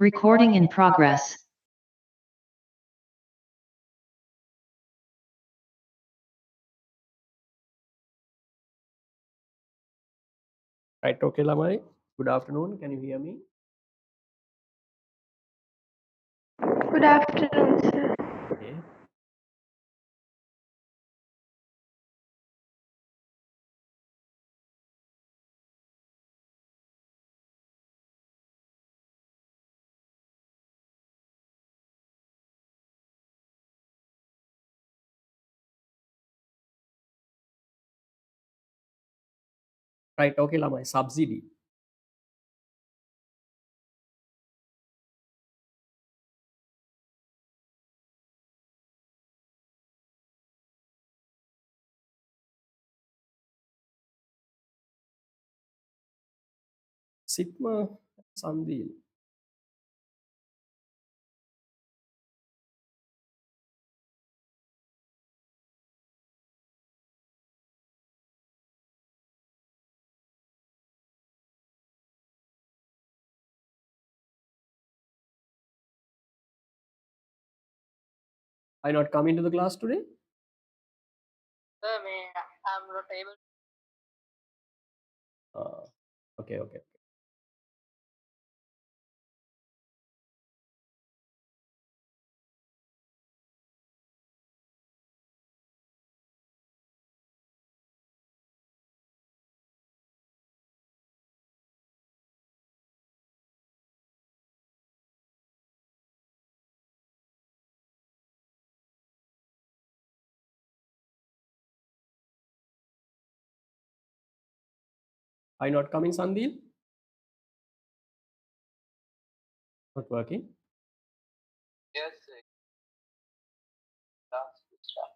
Recording in progress. Right, okay, Lamai. Good afternoon. Can you hear me? Good afternoon, sir. Okay. Right, okay, Lamai. Subsidy. Sigma Sandil. Are you not coming to the class today? Sir, I'm not able. Okay. Are you not coming, Sandil? Not working. Yes, sir. Class will start.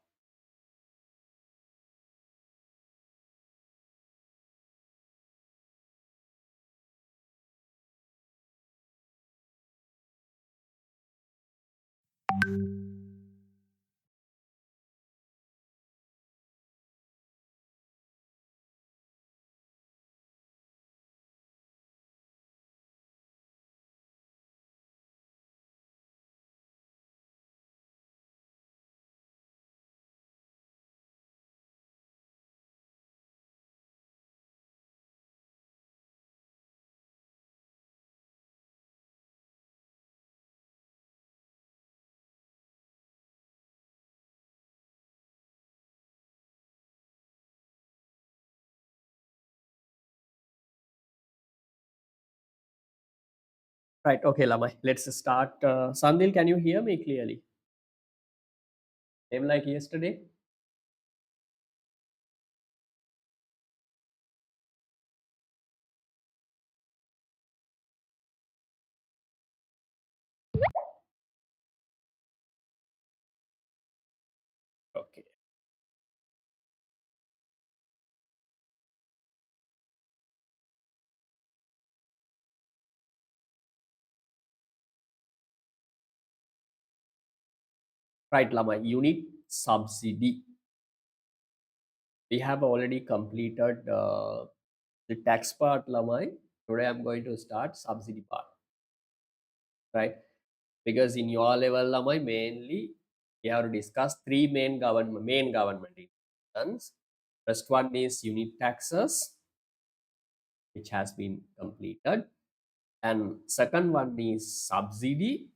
Right, okay, Lamai. Let's start. Sandil, can you hear me clearly? Same like yesterday? Okay. Right, Lamai. Unit subsidy. We have already completed the tax part, Lamai. Today I'm going to start subsidy part. Right? Because in your level, Lamai, mainly we have to discuss three main government institutions. First one is unit taxes, which has been completed, and second one is subsidy,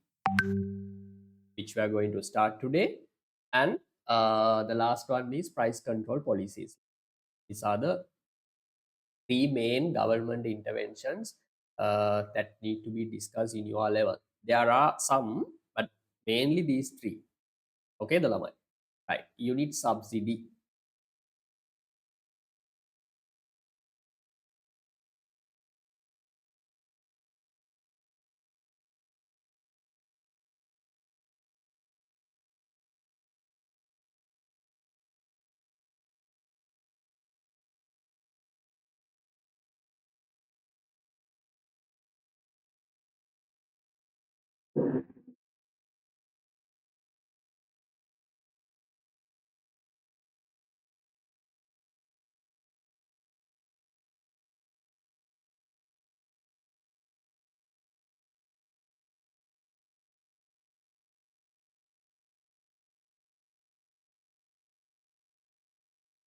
which we are going to start today, and the last one is price control policies. These are the three main government interventions that need to be discussed in your level. There are some, but mainly these three. Okay, the Lamai. Right, unit subsidy.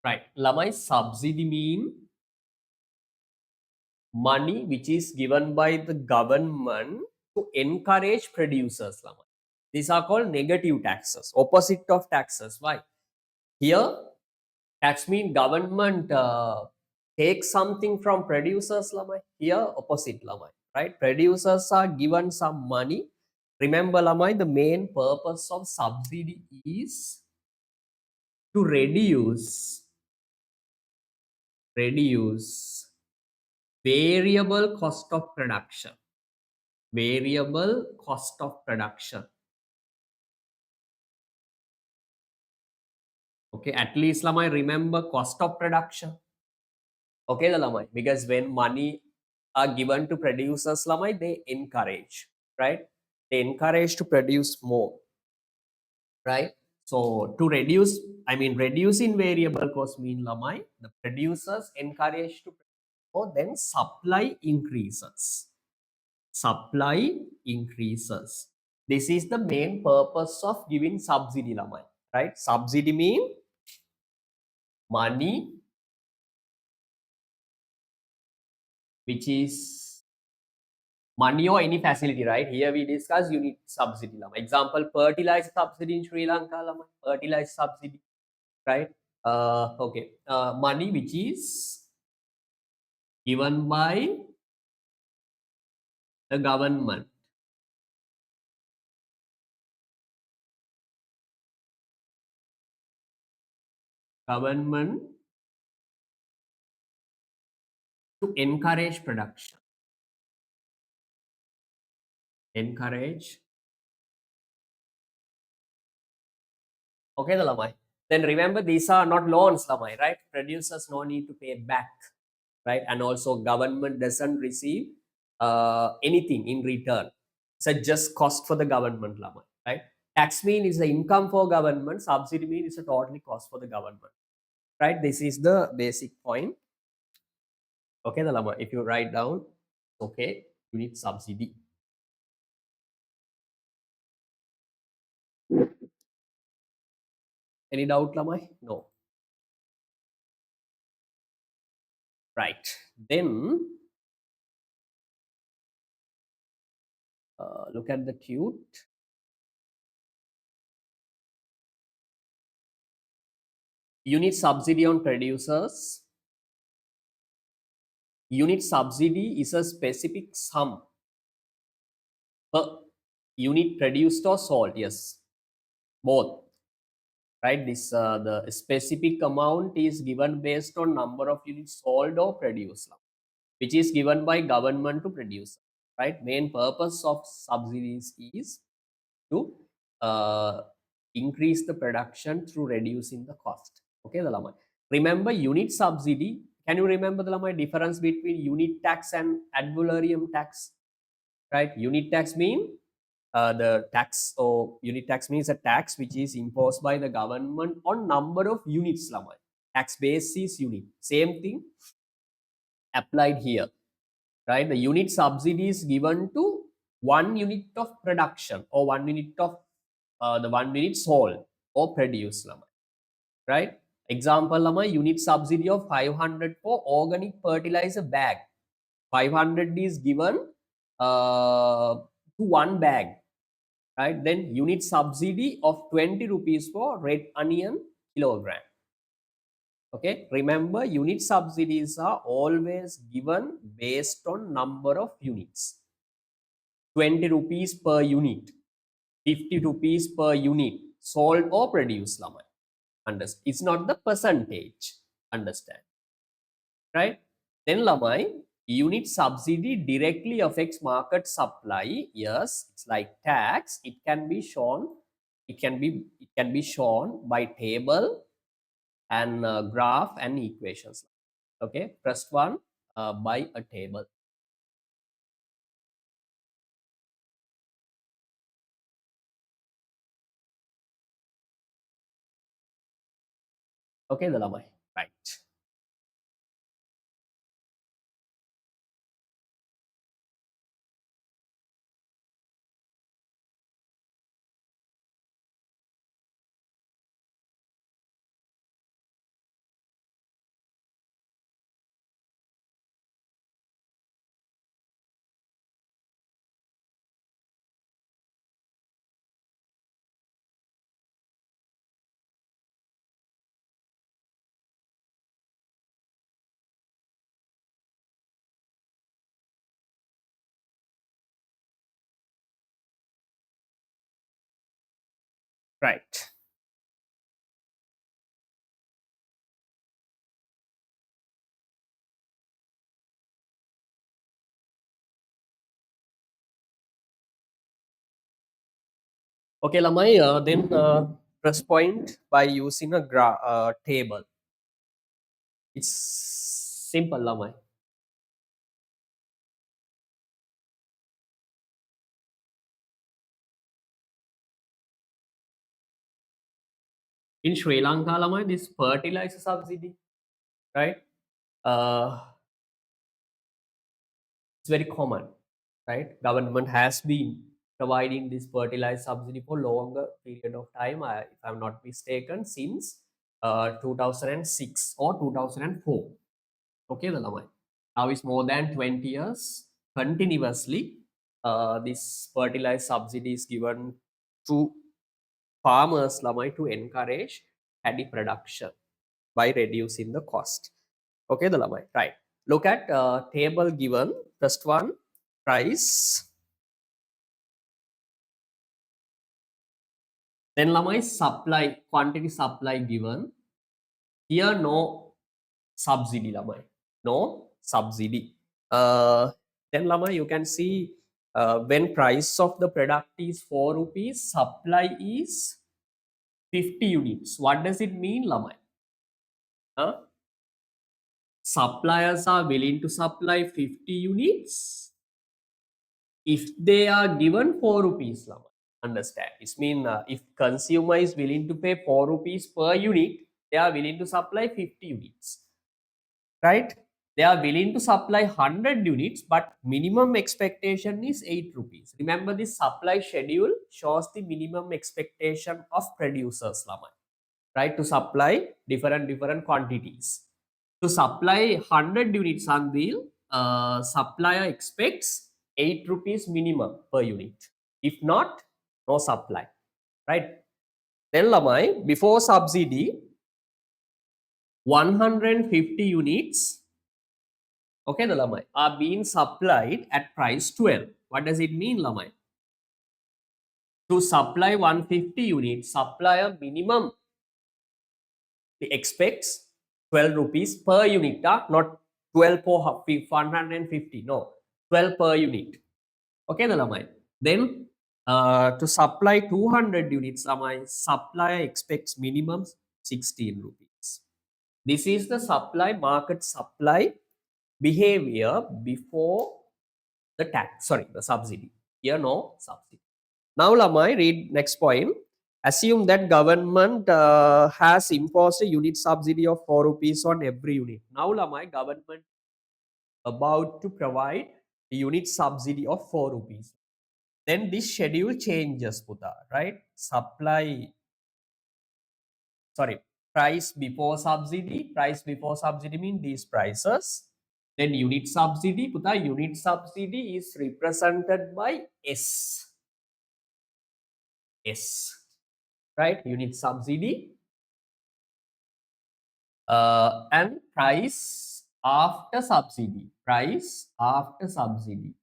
Right. Lamai, subsidy mean money which is given by the government to encourage producers. Lamai. These are called negative taxes, opposite of taxes. Why? Here, tax mean government takes something from producers. Lamai. Here, opposite. Lamai. Right? Producers are given some money. Remember, Lamai, the main purpose of subsidy is to reduce variable cost of production. Variable cost of production. Okay, at least Lamai remember cost of production. Okay, the Lamai, because when money are given to producers, Lamai, they encourage, right? They encourage to produce more, right? So to reduce, I mean reducing variable cost mean Lamai, the producers encourage to produce more, then supply increases. Supply increases. This is the main purpose of giving subsidy, Lamai, right? Subsidy mean money which is money or any facility, right? Here we discuss unit subsidy, Lamai. Example, fertilizer subsidy in Sri Lanka, Lamai. Fertilizer subsidy, right? Okay. Money which is given by the government. Government to encourage production. Encourage. Okay, the Lamai. Then remember, these are not loans, Lamai, right? Producers no need to pay back, right? And also government doesn't receive anything in return. It's a just cost for the government, Lamai, right? Tax mean is the income for government. Subsidy mean is a totally cost for the government, right? This is the basic point. Okay, the Lamai. If you write down, okay, you need subsidy. Any doubt, Lamai? No. Right. Then look at the tute. Unit subsidy on producers. Unit subsidy is a specific sum per unit produced or sold. Yes, both. Right. This the specific amount is given based on number of units sold or produced, which is given by government to produce. Right. Main purpose of subsidies is to uh, increase the production through reducing the cost. Okay, the Lamai. Remember unit subsidy. Can you remember the Lamai difference between unit tax and ad valorem tax? Right, unit tax mean the tax or unit tax means a tax which is imposed by the government on number of units, Lamai. Tax base is unit. Same thing applied here, right? The unit subsidy is given to 1 unit of production or 1 unit of the 1 minute sold or produced, Lamai, right? Example, Lamai, unit subsidy of 500 for organic fertilizer bag. 500 is given to 1 bag, right? Then unit subsidy of 20 rupees for red onion kilogram. Okay, remember unit subsidies are always given based on number of units. 20 rupees per unit, 50 rupees per unit sold or produced, Lamai. Understand? It's not the percentage. Understand? Right? Then Lamai, unit subsidy directly affects market supply. Yes, it's like tax. It can be shown. It can be shown by table and graph and equations. Okay, first one by a table. Okay, the Lamai. Right. Right. Okay, Lamai, then press point by using a table. It's simple, Lamai. In Sri Lanka, Lamai, this fertilizer subsidy, right? Uh, it's very common, right? Government has been providing this fertilizer subsidy for longer period of time, if I'm not mistaken, since 2006 or 2004. Okay, the Lamai. Now it's more than 20 years continuously. This fertilizer subsidy is given to farmers, Lamai, to encourage paddy production by reducing the cost. Okay, the Lamai. Right. Look at table given. First one, price. Then Lamai, supply, quantity supply given. Here no subsidy, Lamai. No subsidy. Uh, then Lamai, you can see when price of the product is 4 rupees, supply is 50 units. What does it mean, Lamai? Huh? Suppliers are willing to supply 50 units if they are given 4 rupees, Lama. Understand? It means if consumer is willing to pay 4 rupees per unit, they are willing to supply 50 units, right? They are willing to supply 100 units, but minimum expectation is 8 rupees. Remember, this supply schedule shows the minimum expectation of producers, Lama, right? To supply different quantities. To supply 100 units on wheel, supplier expects 8 rupees minimum per unit. If not, no supply, right? Then Lamai, before subsidy, 150 units, okay, the Lamai, are being supplied at price 12. What does it mean, Lamai? To supply 150 units, supplier minimum expects 12 rupees per unit, not 12 for 150, no, 12 per unit. Okay, the Lamai. Then to supply 200 units, Lamai, supplier expects minimum 16 rupees. This is the supply market supply behavior before the tax, sorry, the subsidy. Here no subsidy. Now, Lamai, read next point. Assume that government has imposed a unit subsidy of 4 rupees on every unit. Now, Lamai, government about to provide a unit subsidy of 4 rupees. Then this schedule changes, Puta, right? Supply, sorry, price before subsidy. Price before subsidy mean these prices. Then unit subsidy, Puta, unit subsidy is represented by S. S, right? Unit subsidy. And price after subsidy. Price after subsidy.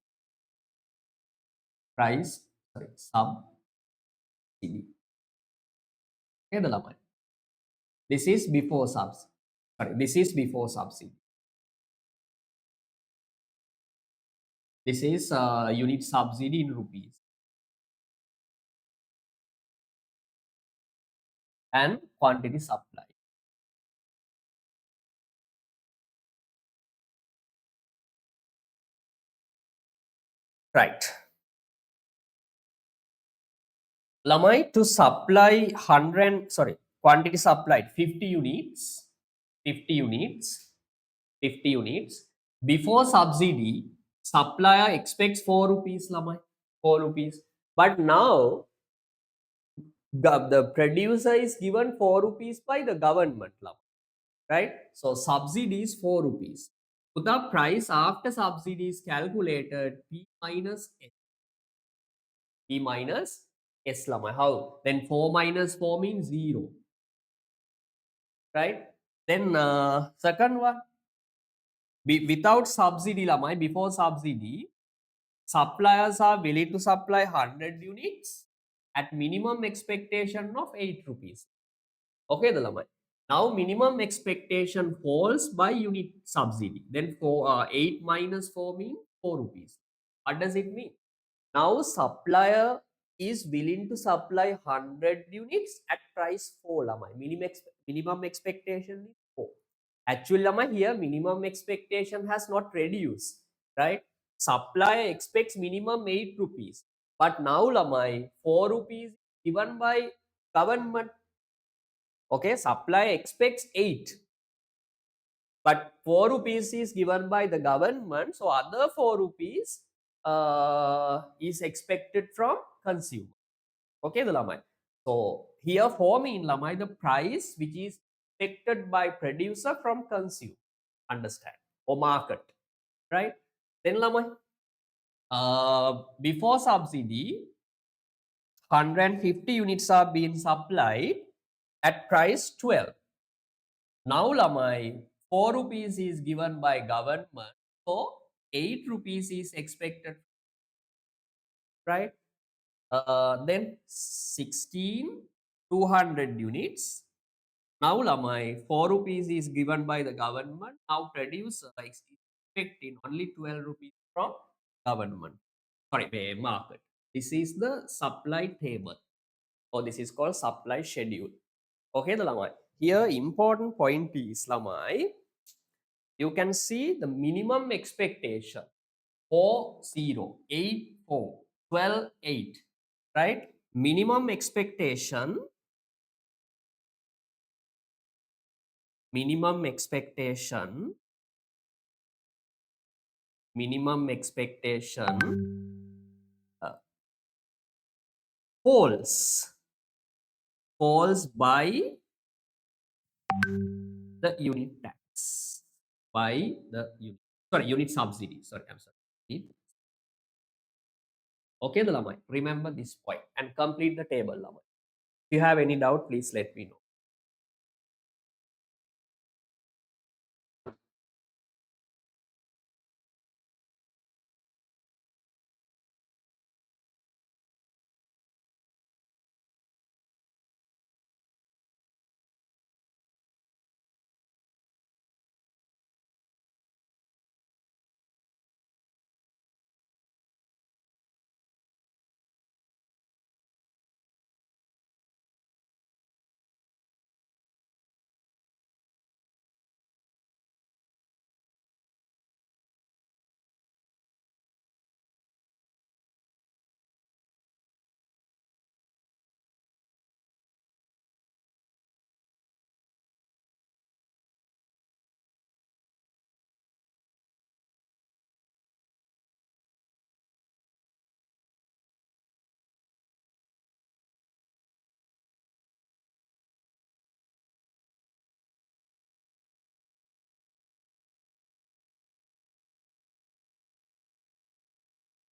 Price, sorry, subsidy. Okay, the line. This is before subsidy. Sorry, this is before subsidy. This is unit subsidy in rupees. And quantity supply. Right. Lamai, to supply 100, sorry, quantity supplied 50 units, 50 units, 50 units. Before subsidy, supplier expects 4 rupees, Lamai, 4 rupees. But now, the producer is given 4 rupees by the government, Lamai, right? So, subsidy is 4 rupees. So, the price after subsidy is calculated P minus S. P minus S, Lamai. How? Then 4 minus 4 means 0, right? Then second one, without subsidy, Lamai, before subsidy, suppliers are willing to supply 100 units at minimum expectation of 8 rupees. Okay, the lamai. Now minimum expectation falls by unit subsidy. Then 8 minus 4 means 4 rupees. What does it mean? Now supplier is willing to supply 100 units at price 4 lamai. Minimum expectation is 4. Actually lamai, here minimum expectation has not reduced, right? Supplier expects minimum 8 rupees. But now lamai 4 rupees given by government. Okay, supplier expects 8, but 4 rupees is given by the government, so other 4 rupees is expected from consumer. Okay, the lamai. So here 4 mean lamai the price which is expected by producer from consumer. Understand? Or market, right? Then lamai, before subsidy 150 units are being supplied at price 12. Now lamai 4 rupees is given by government, so 8 rupees is expected, right? Then 16 200 units. Now lamai 4 rupees is given by the government. Now producer is expecting only 12 rupees from government. Sorry, market. This is the supply table, or this is called supply schedule. Okay, the lamai. Here important point is lamai. You can see the minimum expectation 4 0 8 4 12 8, right? Minimum expectation, minimum expectation, minimum expectation uh, falls by the unit tax, by the unit, sorry, unit subsidy, sorry, I'm sorry. Okay, the lamai, remember this point and complete the table lamai. If you have any doubt, please let me know.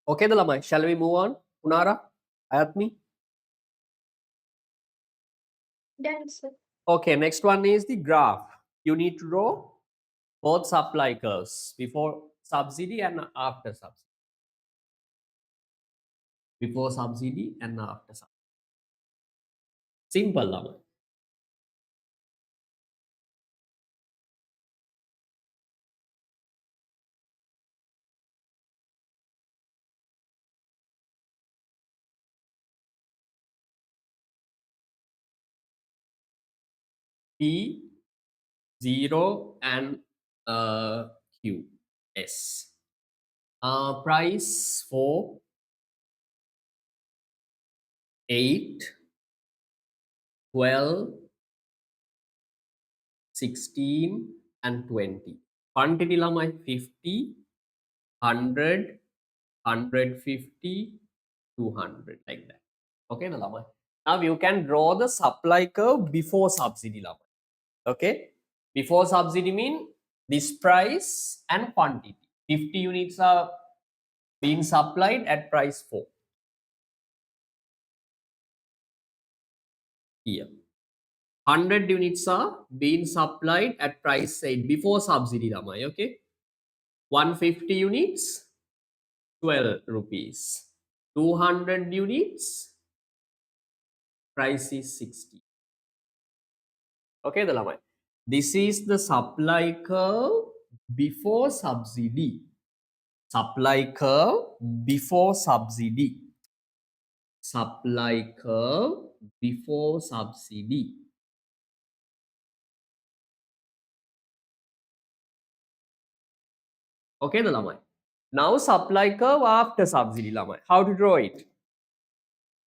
Okay, the lamai, shall we move on? Punara, Ayatmi. Done, sir. Okay, next one is the graph. You need to draw both supply curves before subsidy and after subsidy. Before subsidy and after subsidy. Simple lamai. P 0 and Q S. Price for 8, 12, 16 and 20. Quantity lamai 50, 100, 150, 200 like that. Okay, the lamai. Now you can draw the supply curve before subsidy lamai. Okay, before subsidy mean this price and quantity. 50 units are being supplied at price 4 here. 100 units are being supplied at price 8 before subsidy lamai. Okay, 150 units 12 rupees, 200 units price is 60. Okay, the lamai. This is the supply curve before subsidy. Supply curve before subsidy. Supply curve before subsidy. Okay, the lamai. Now supply curve after subsidy lamai. How to draw it?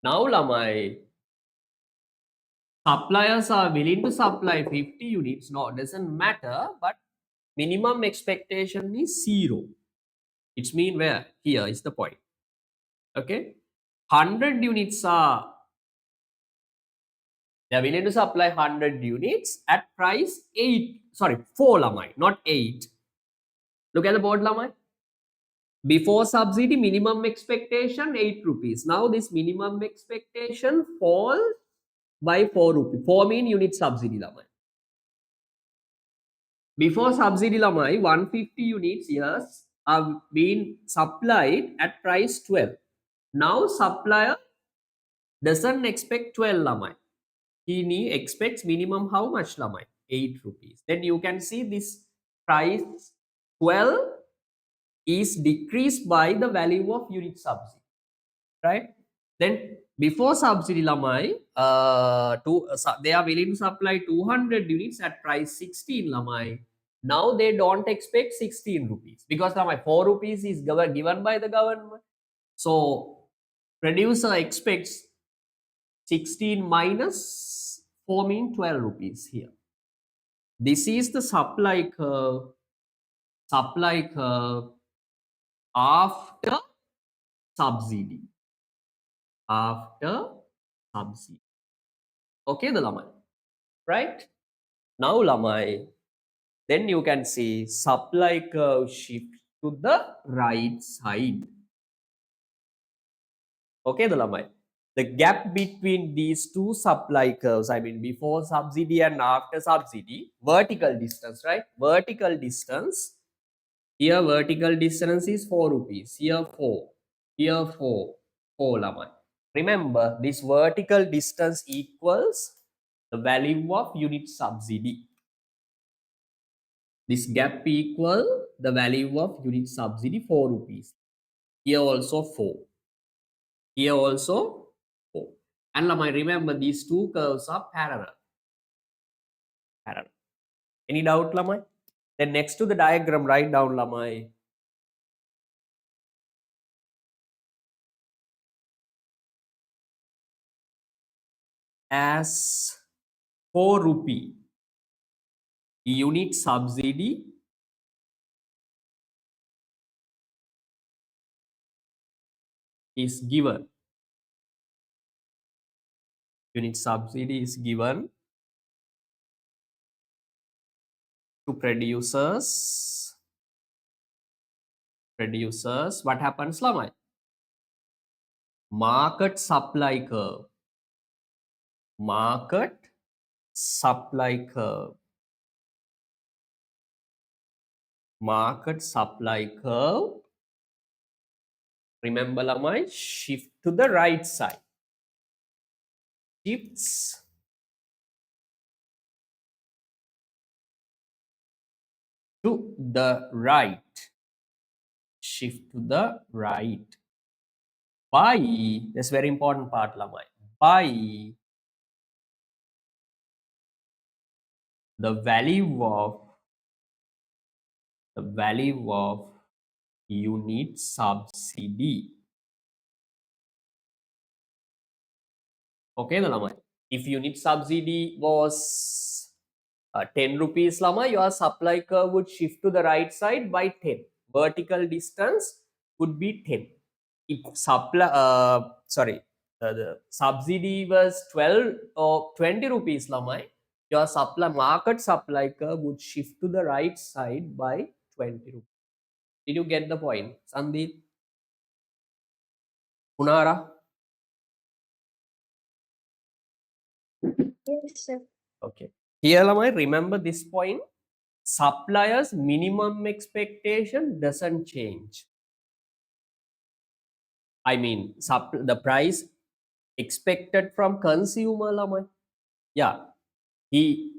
Now lamai, suppliers are willing to supply 50 units. No, doesn't matter, but minimum expectation is 0. It's mean where? Here is the point. Okay. 100 units are, they are willing to supply 100 units at price 8, sorry, 4 lamai, not 8. Look at the board lamai. Before subsidy, minimum expectation 8 rupees. Now this minimum expectation fall by 4 rupees. 4 mean unit subsidy lamai. Before subsidy lamai, 150 units years are being supplied at price 12. Now supplier doesn't expect 12 lamai. He expects minimum how much lamai? 8 rupees. Then you can see this price 12 is decreased by the value of unit subsidy, right? Then before subsidy lamai, they are willing to supply 200 units at price 16 lamai. Now they don't expect 16 rupees because lamai 4 rupees is given by the government. So producer expects 16 minus 4 mean 12 rupees here. This is the supply curve after subsidy. After subsidy. Okay, the lamai, right? Now lamai, then you can see supply curve shift to the right side. Okay, the lamai. The gap between these two supply curves, I mean before subsidy and after subsidy, vertical distance, right? Vertical distance. Here vertical distance is 4 rupees. Here 4. Here 4. 4 lamai. Remember, this vertical distance equals the value of unit subsidy. This gap equal the value of unit subsidy 4 rupees. Here also 4. Here also 4. And lamai, remember these two curves are parallel. Parallel. Any doubt, lamai? Then next to the diagram, write down, lamai. As 4 rupee unit subsidy is given. Unit subsidy is given to producers. Producers, what happens, lamai? Market supply curve. Market supply curve. Market supply curve. Remember, lamai, shift to the right side. Shifts to the right. Shift to the right. By, that's very important part, lamai. By the value of unit subsidy. Okay, the lamai. If unit subsidy was 10 rupees, lamai, your supply curve would shift to the right side by 10. Vertical distance would be 10. If the subsidy was 12 or 20 rupees, lamai, your market supply curve would shift to the right side by 20 rupees. Did you get the point, Sandeep? Punara? Yes, sir. Okay. Here, lamai, remember this point. Suppliers' minimum expectation doesn't change. I mean, the price expected from consumer lamai. Yeah, he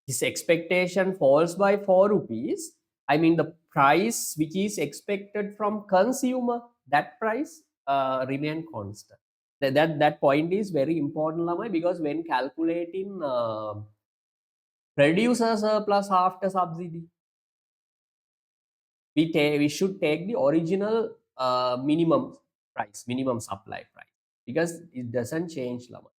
his expectation falls by 4 rupees. I mean the price which is expected from consumer, that price remain constant. That point is very important lamai, because when calculating producer surplus after subsidy, we should take the original minimum price, minimum supply price, because it doesn't change lamai.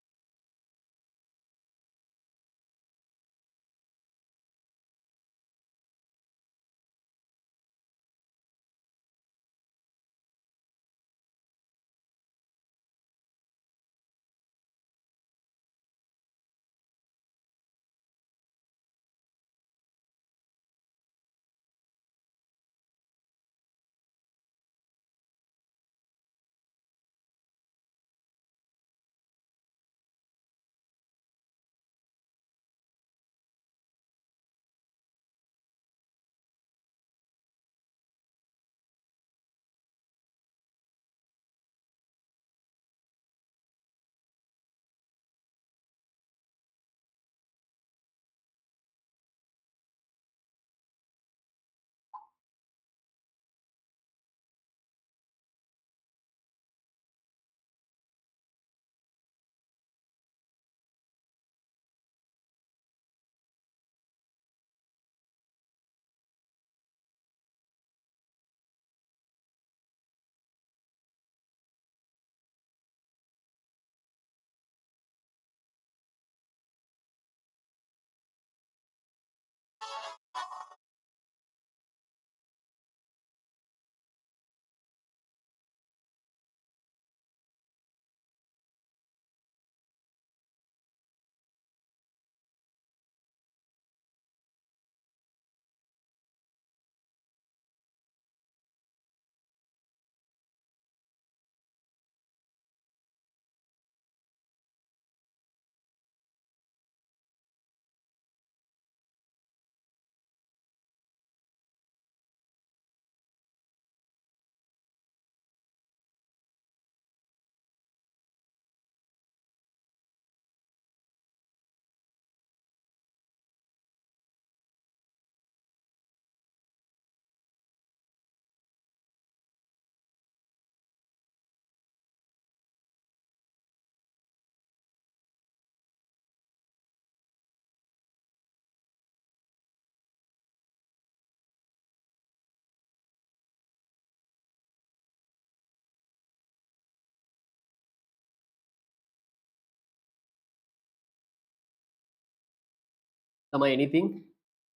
Am I anything?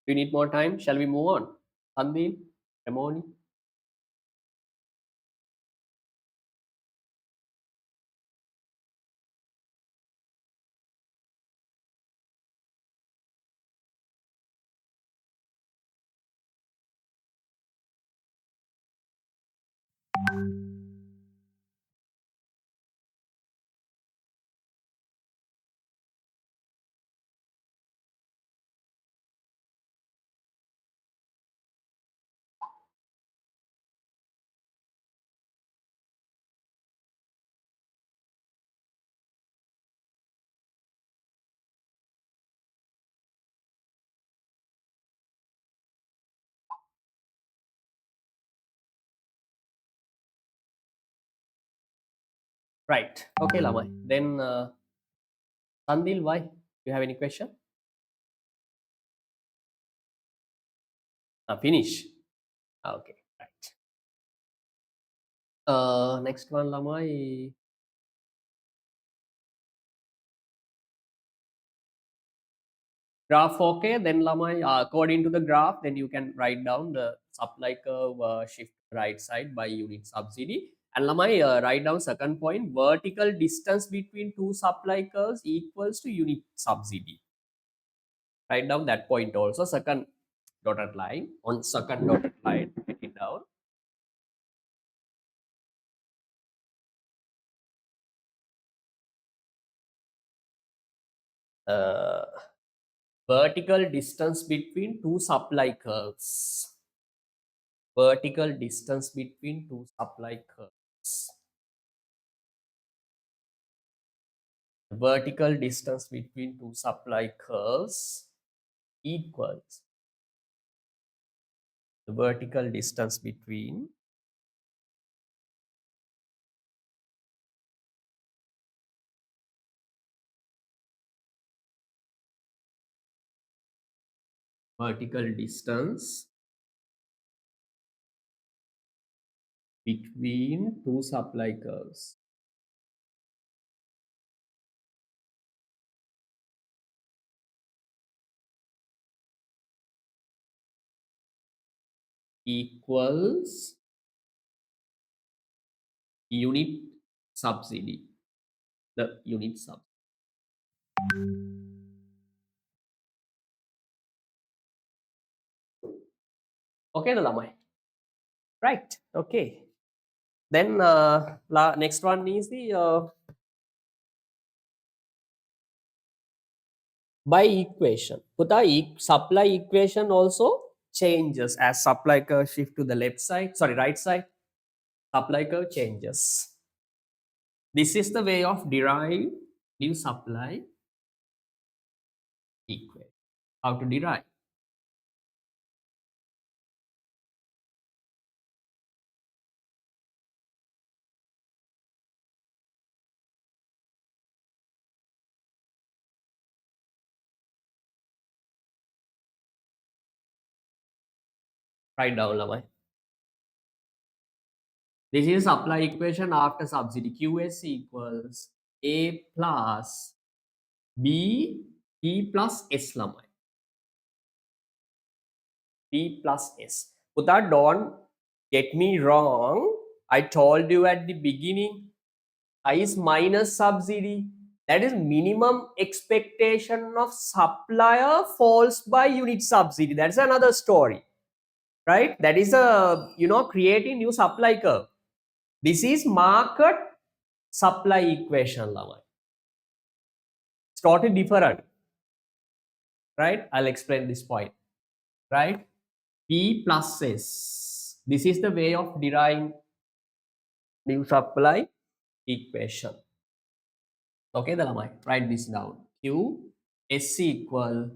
Do you need more time? Shall we move on? Sandeep, Ramoni? Right. Okay, Lamai. Then Sandil, why? Do you have any question? Finish. Okay, right. Next one, Lamai. Graph, okay. Then Lamai, according to the graph, then you can write down the supply curve shift right side by unit subsidy. And Lamai, write down second point, vertical distance between two supply curves equals to unit subsidy. Write down that point also, second dotted line. On second dotted line, write it down. Uh, Vertical distance between two supply curves. Vertical distance between two supply curves. the vertical distance between two supply curves equals the vertical distance between two supply curves equals unit subsidy, the unit sub. Okay, the lamai. Right. Okay. Then next one is the by equation. Puta supply equation also changes as supply curve shift to the left side. Sorry, right side. Supply curve changes. This is the way of derive new supply equation. How to derive? Write down, Lamai. This is supply equation after subsidy. QS equals A plus B P plus S, Lamai. P plus S. Puta, don't get me wrong. I told you at the beginning, I is minus subsidy. That is minimum expectation of supplier falls by unit subsidy. That's another story, right? That is a, creating new supply curve. This is market supply equation, Lama. It's totally different, right? I'll explain this point, right? P plus S. This is the way of deriving new supply equation. Okay, the Lamai, write this down. Q S equal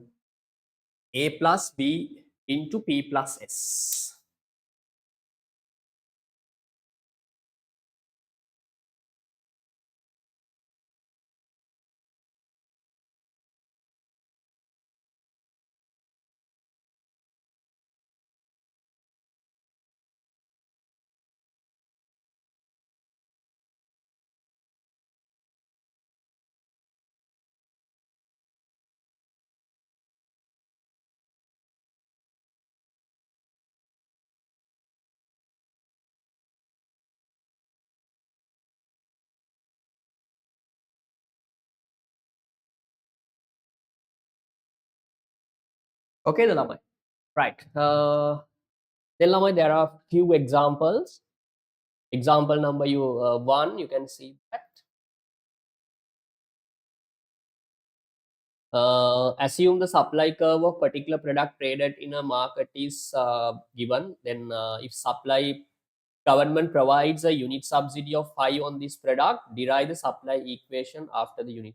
A plus B into P plus S. Okay, the Lamai. Right. Then Lamai, there are few examples. Example number one, you can see that. Assume the supply curve of particular product traded in a market is given. Then if supply government provides a unit subsidy of 5 on this product, derive the supply equation after the unit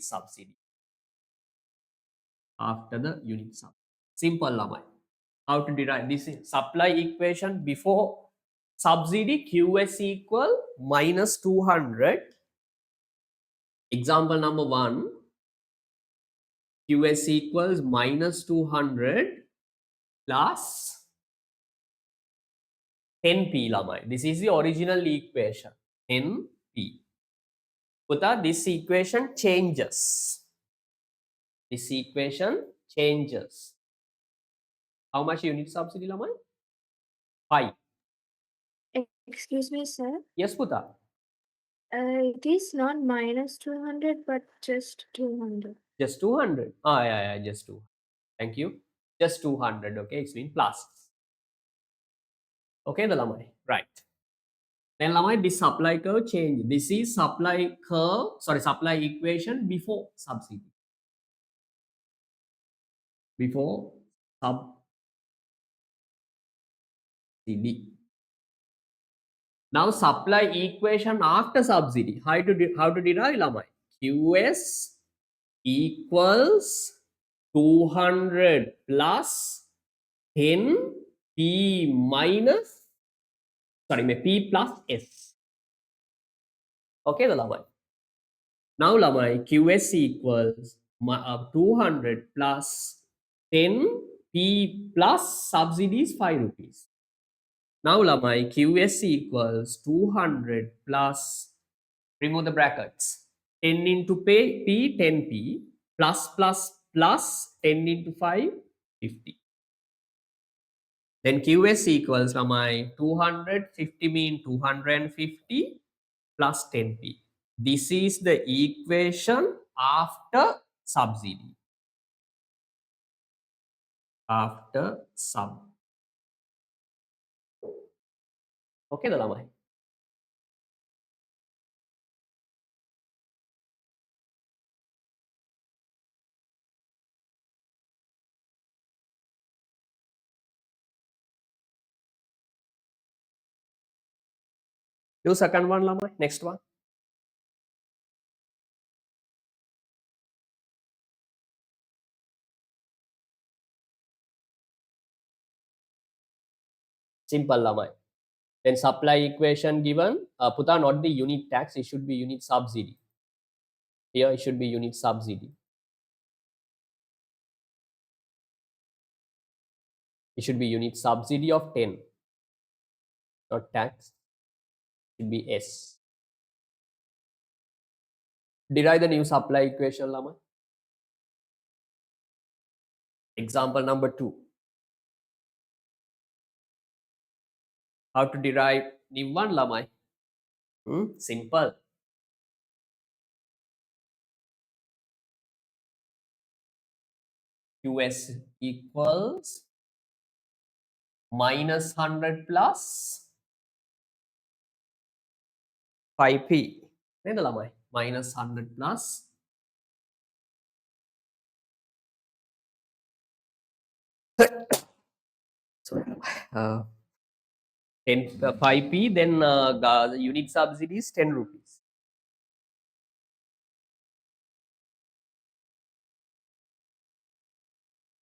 subsidy. After the unit subsidy. Simple, Lamai. How to derive this supply equation before subsidy? QS equal minus 200. Example number one, QS equals minus 200 plus 10p, Lamai. This is the original equation, 10p. Puta, this equation changes. This equation changes. How much unit subsidy, Lamai? 5. Excuse me, sir. Yes, Puta. It is not minus 200, but just 200. Just 200. Ah, yeah, just 2. Thank you. Just 200. Okay, it's been plus. Okay, the Lamai. Right. Then Lamai, this supply curve change. This is supply curve, sorry, supply equation before subsidy. Before subsidy. Now supply equation after subsidy. How to derive Lamai? QS equals 200 plus 10 P minus, sorry, P plus S. Okay, the Lamai. Now Lamai, QS equals 200 plus 10 P plus subsidy is 5 rupees. Now Lamai, QS equals 200 plus, remove the brackets, 10 into P, 10P, plus 10 into 5, 50. Then QS equals Lamai, 250 mean 250 plus 10P. This is the equation after subsidy. After sub. Okay, the Lamai. Do second one, Lamai. Next one. Simple, Lamai. Then supply equation given, Puta not the unit tax, it should be unit subsidy. Here it should be unit subsidy. It should be unit subsidy of 10, not tax. It should be S. Derive the new supply equation, Lama. Example number 2. How to derive new one, Lama? Simple. QS equals minus 100 plus 5P. Then Lama, minus 100 plus sorry, 5P, then the unit subsidy is 10 rupees.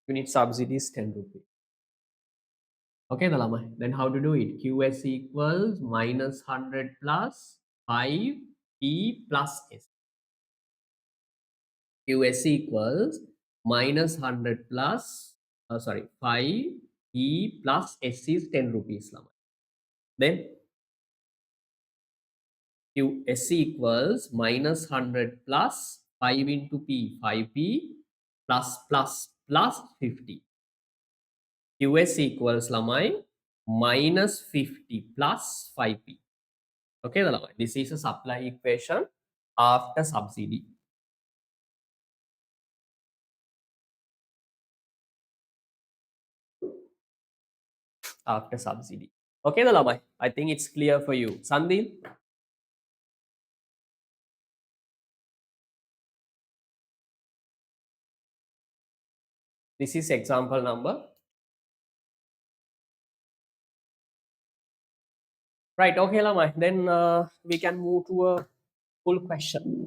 Unit subsidy is 10 rupees. Okay, Dalama. Then how to do it? QS equals minus 100 plus 5P plus S. QS equals minus 100 plus, 5P plus S is 10 rupees. Lama. Then QS equals minus 100 plus 5 into P, 5P plus 50. QS equals Lamai minus 50 plus 5P. Okay, Lamai. This is a supply equation after subsidy. After subsidy. Okay, Lamai. I think it's clear for you. Sandil? This is example number. Right, okay, Lamai. Then we can move to a full question.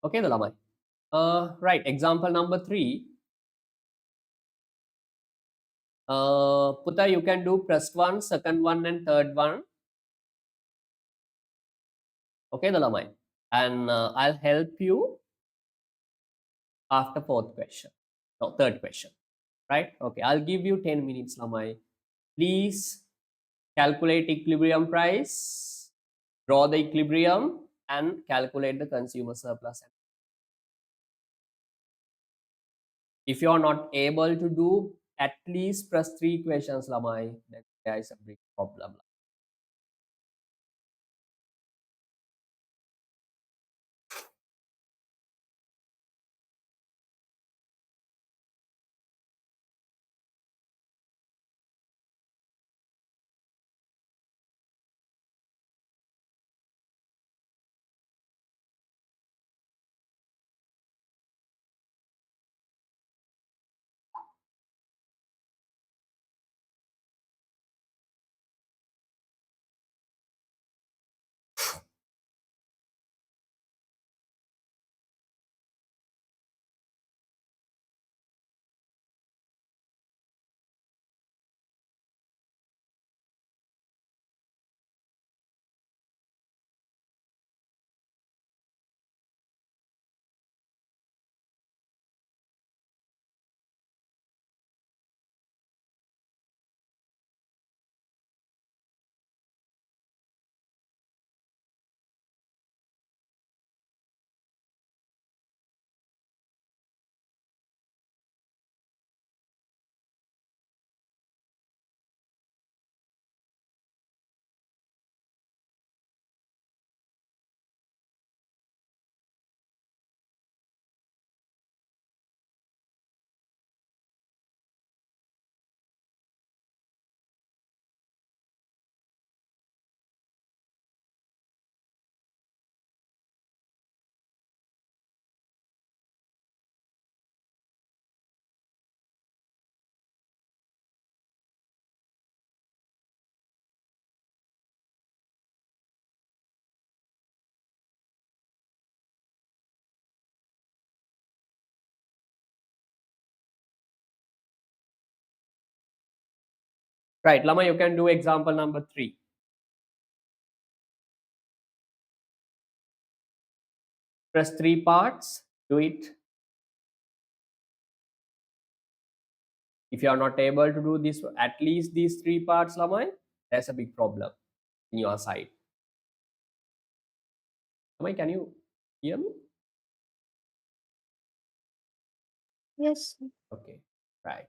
Okay, Lamai. Right, example number 3. Puta, you can do first one, second one, and third one. Okay, Lamai. And I'll help you after fourth question. No, third question. Right? Okay, I'll give you 10 minutes, Lamai. Please calculate equilibrium price, draw the equilibrium, and calculate the consumer surplus. If you are not able to do at least press 3 questions, Lamai, then there is a big problem. Right, Lama, you can do example number 3. Press 3 parts, do it. If you are not able to do this, at least these 3 parts, Lama, there's a big problem in your side. Lama, can you hear me? Yes. Okay, right.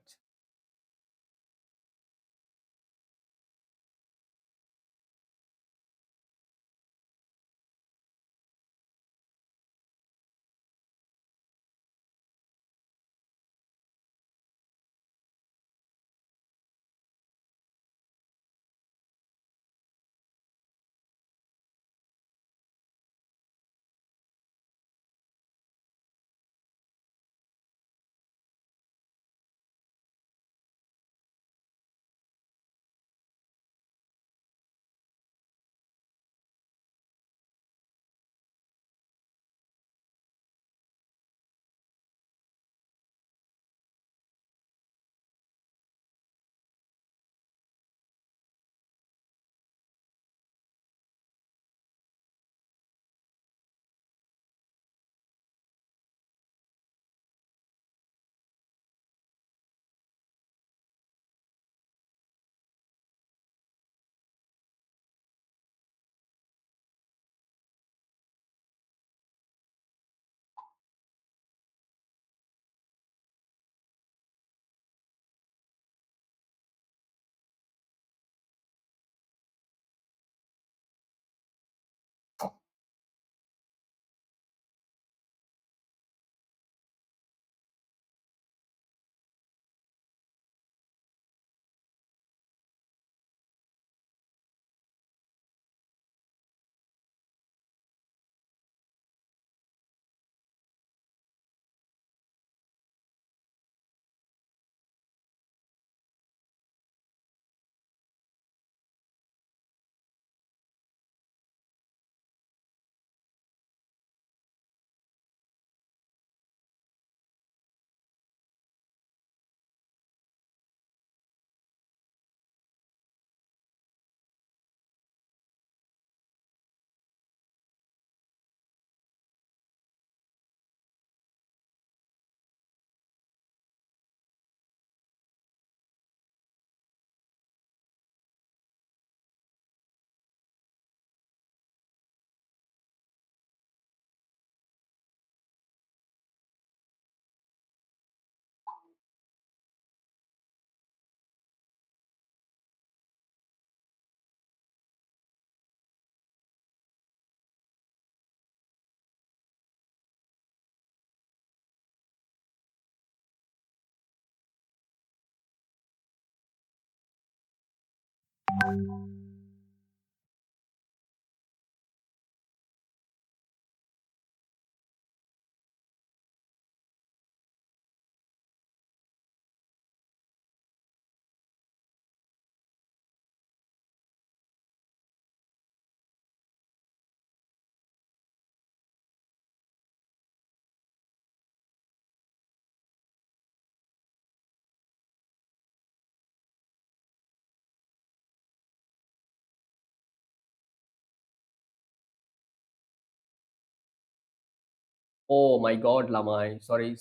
Oh my God, Lamai. Sorry.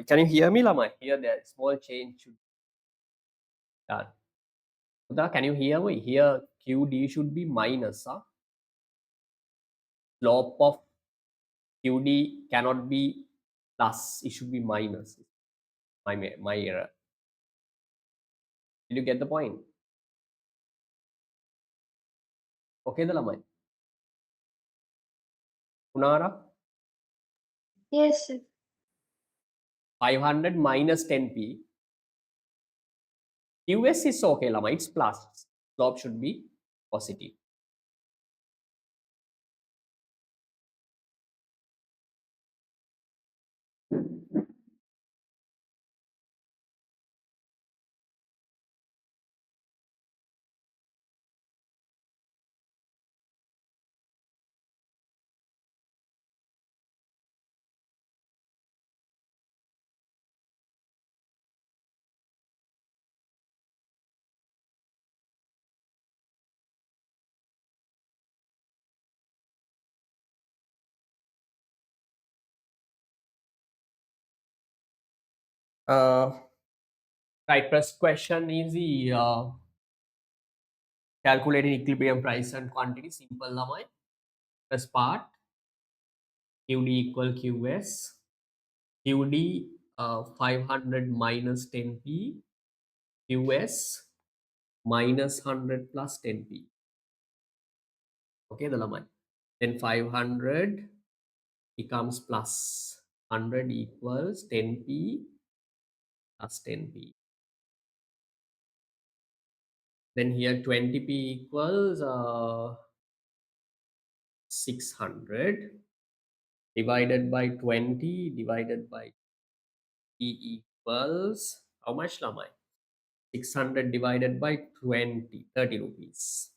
Can you hear me, Lamai? Here, the small change should be done. Uda, can you hear me? Here, QD should be minus. Huh? Slope of QD cannot be plus. It should be minus. My error. Did you get the point? Okay, the Lamai. Punara, Yes, sir. 500 minus 10p. QS is okay, Lamai. It's plus. Slope should be positive. Right, first question is the calculating equilibrium price and quantity. Simple lamai. First part, QD equal QS. QD 500 minus 10p. QS minus 100 plus 10p. Okay, the lamai. Then 500 becomes plus 100 equals 10p plus 10p. Then here 20p equals 600 divided by 20 divided by p equals how much lamai? 600 divided by 20, 30 rupees.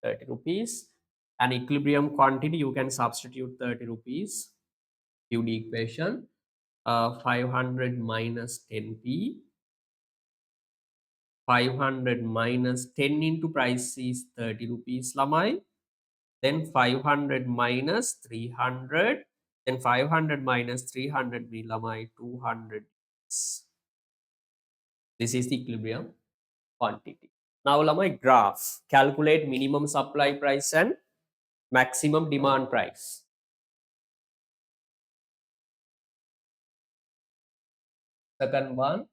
30 rupees. And equilibrium quantity, you can substitute 30 rupees. QD equation. 500 minus 10p. 500 minus 10 into price is 30 rupees lamai. Then 500 minus 300. Then 500 minus 300 be lamai 200. This is the equilibrium quantity. Now lamai graph. Calculate minimum supply price and maximum demand price. Second one,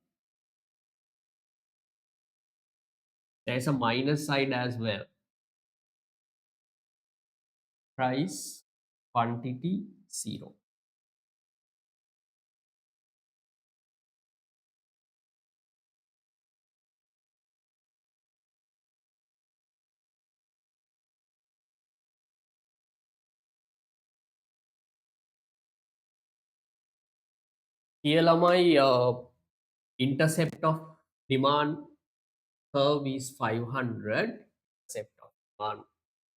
there is a minus side as well. Price, quantity, 0. Here lamai intercept of demand curve is 500. Intercept of demand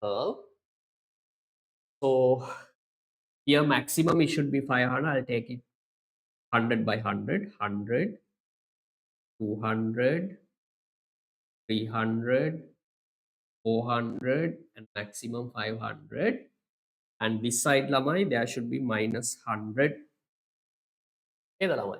curve. So here maximum it should be 500. I'll take it 100 by 100, 100, 200, 300, 400 and maximum 500. And this side lamai there should be minus 100. Okay, the lamai.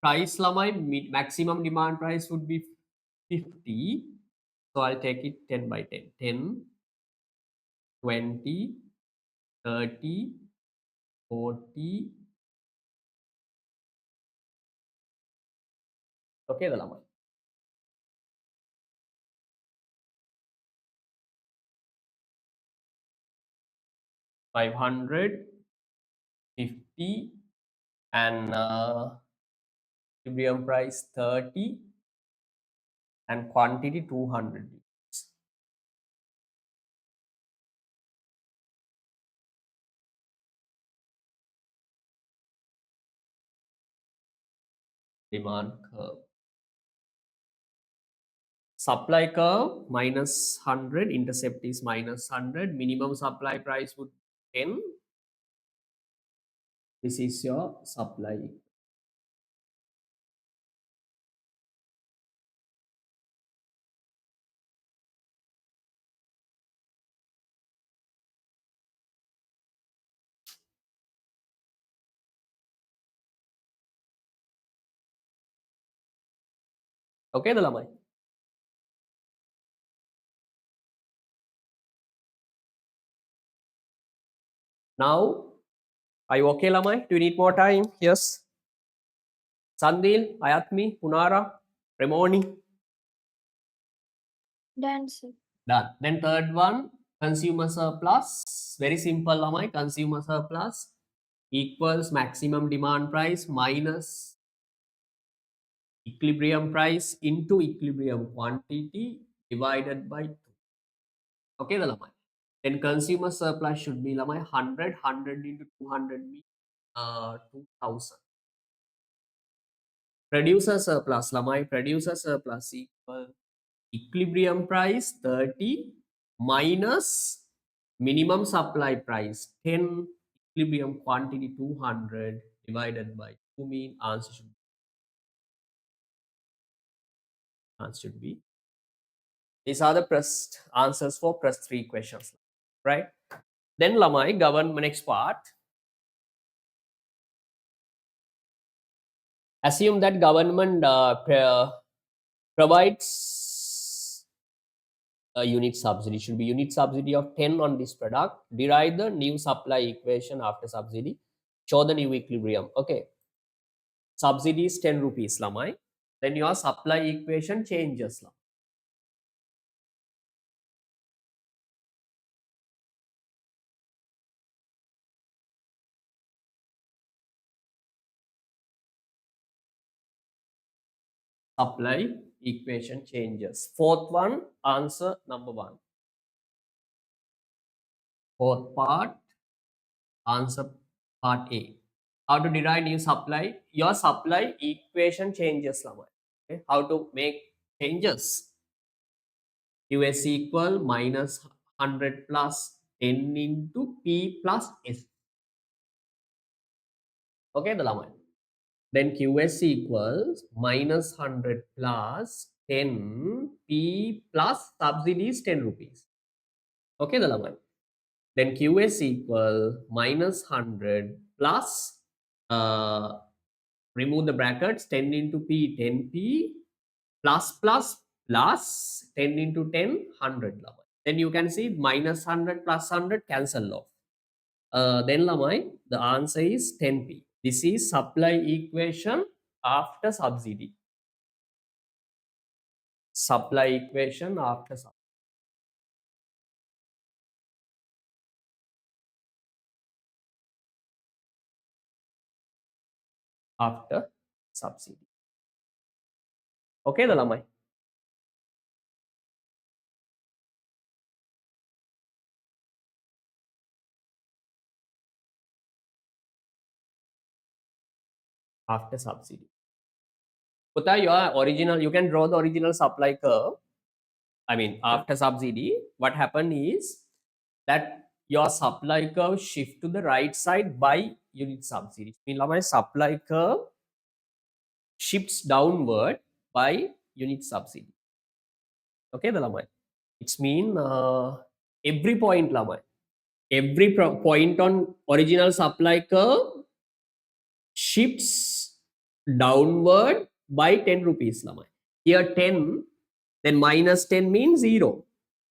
Price lamai maximum demand price would be 50. So I'll take it 10 by 10. 10, 20, 30, 40. Okay, the lamai. 500, 50 and equilibrium price 30 and quantity 200. Demand curve. Supply curve minus 100, intercept is minus 100, minimum supply price would be 10. This is your supply. Okay, the lamai. Now, are you okay, lamai? Do you need more time? Yes. Sandil, Ayatmi, Punara, Remoni. Done, sir. Done. Then third one, consumer surplus. Very simple, lamai. Consumer surplus equals maximum demand price minus equilibrium price into equilibrium quantity divided by 2. Okay, the lamai. Then consumer surplus should be lamai 100. 100 into 200 means 2000. Producer surplus lamai. Producer surplus equal equilibrium price 30 minus minimum supply price 10, equilibrium quantity 200 divided by 2 mean answer should be Answer should be. These are the pressed answers for press 3 questions, right? Then lamai government next part. Assume that government provides a unit subsidy. Should be unit subsidy of 10 on this product. Derive the new supply equation after subsidy. Show the new equilibrium. Okay. Subsidy is 10 rupees lamai. Then your supply equation changes. Supply equation changes. Fourth one, answer number 1. Fourth part, answer part A. How to derive new supply? Your supply equation changes. Okay. How to make changes? QS equal minus 100 plus 10 into P plus S. Okay, the lamai. Then QS equals minus 100 plus 10 P plus subsidy is 10 rupees. Okay, the lamai. Then QS equal minus 100 plus remove the brackets 10 into P 10P plus plus plus 10 into 10 100 lamai. Then you can see minus 100 plus 100 cancel off. Then lamai the answer is 10P. This is supply equation after subsidy. Supply equation after subsidy. After subsidy. Okay, the lamai. After subsidy. Putta, your original, you can draw the original supply curve. I mean, after subsidy, what happened is that your supply curve shift to the right side by unit subsidy. I mean, my supply curve shifts downward by unit subsidy. Okay, the lamai. It's mean every point lamai. Every point on original supply curve shifts downward by 10 rupees lamai. Here 10, then minus 10 means 0.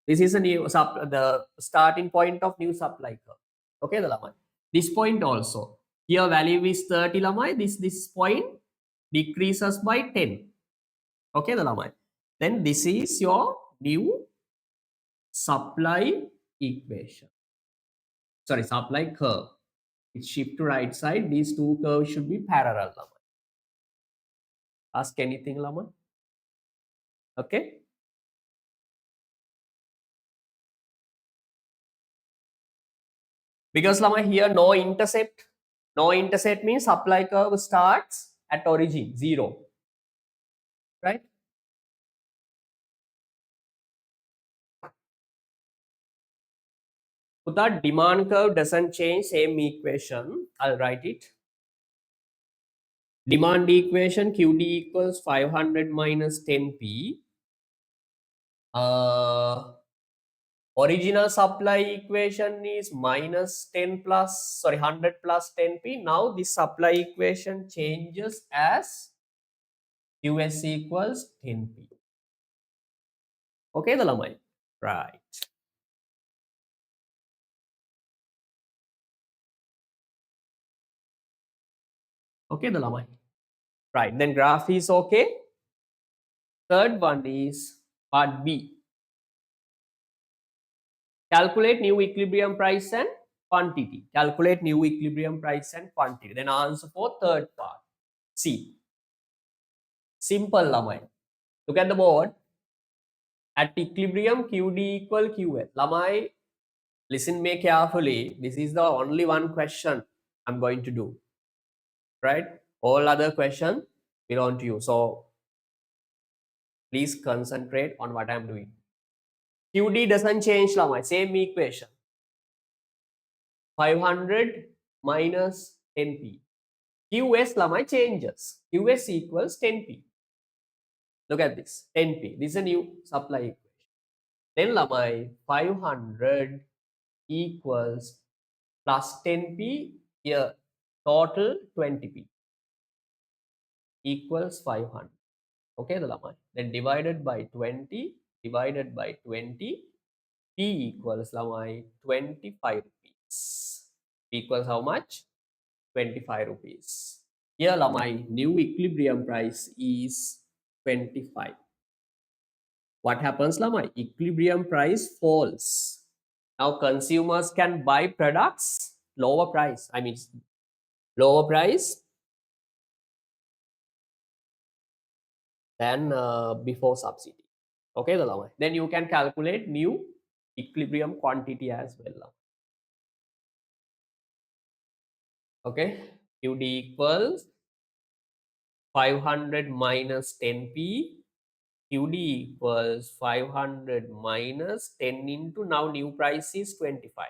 This is a new the starting point of new supply curve. Okay, the lamai. This point also. Here value is 30 lamai. This point decreases by 10. Okay, the lamai. Then this is your new supply equation. Sorry, supply curve. It shift to right side. These two curves should be parallel lamai. Ask anything lamai. Okay. Because lamai here no intercept. No intercept means supply curve starts at origin 0. Right? So that demand curve doesn't change, same equation. I'll write it. Demand equation QD equals 500 minus 10P. Original supply equation is minus 10 plus, sorry, 100 plus 10P. Now this supply equation changes as QS equals 10P. Okay, the lamai. Right. Okay, the lamai. Right. Then graph is okay. Third one is part B. Calculate new equilibrium price and quantity. Calculate new equilibrium price and quantity. Then answer for third part. C. Simple lamai. Look at the board. At equilibrium, QD equal QL. Lamai, listen me carefully. This is the only one question I'm going to do. Right? All other questions belong to you. So please concentrate on what I'm doing. QD doesn't change lamai. Same equation. 500 minus 10P. QS lamai changes. QS equals 10P. Look at this, 10p. This is a new supply equation. Then lamai 500 equals plus 10p here, total 20p equals 500. Okay, the lamai. Then divided by 20, divided by 20, p equals lamai 25 rupees. P equals how much? 25 rupees. Here lamai new equilibrium price is 25. What happens lamai? Equilibrium price falls. Now consumers can buy products lower price. I mean lower price than before subsidy. Okay, the lamai. Then you can calculate new equilibrium quantity as well. Lamai. Okay, QD equals 500 minus 10p. QD equals 500 minus 10 into now new price is 25.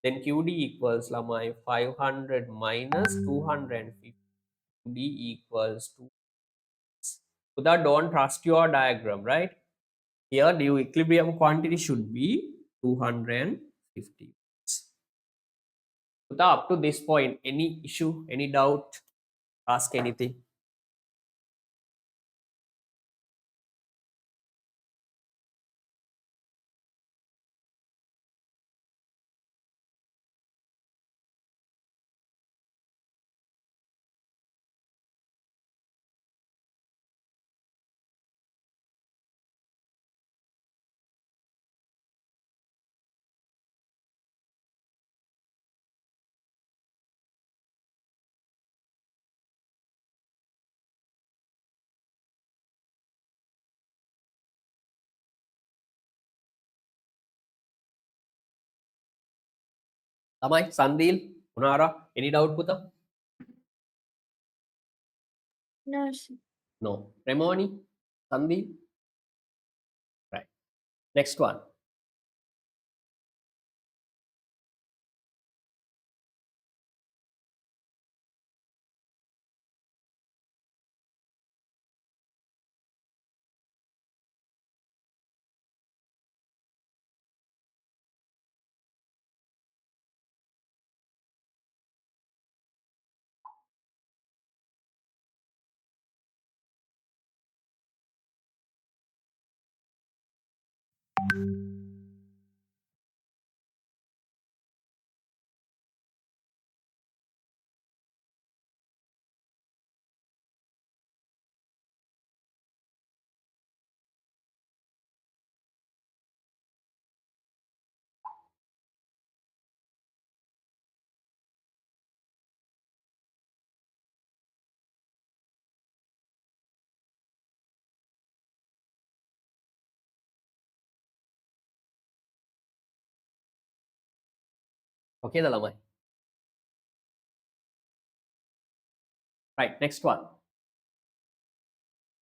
Then QD equals lamai 500 minus 250. QD equals 2. So that don't trust your diagram, right? Here the equilibrium quantity should be 250. So up to this point, any issue, any doubt, ask anything. Lamai, Sandil, Unara, any doubt, Puta? No, sir. No. Remoni, Sandil? Right. Next one. Okay, the Lamai. Right, next one.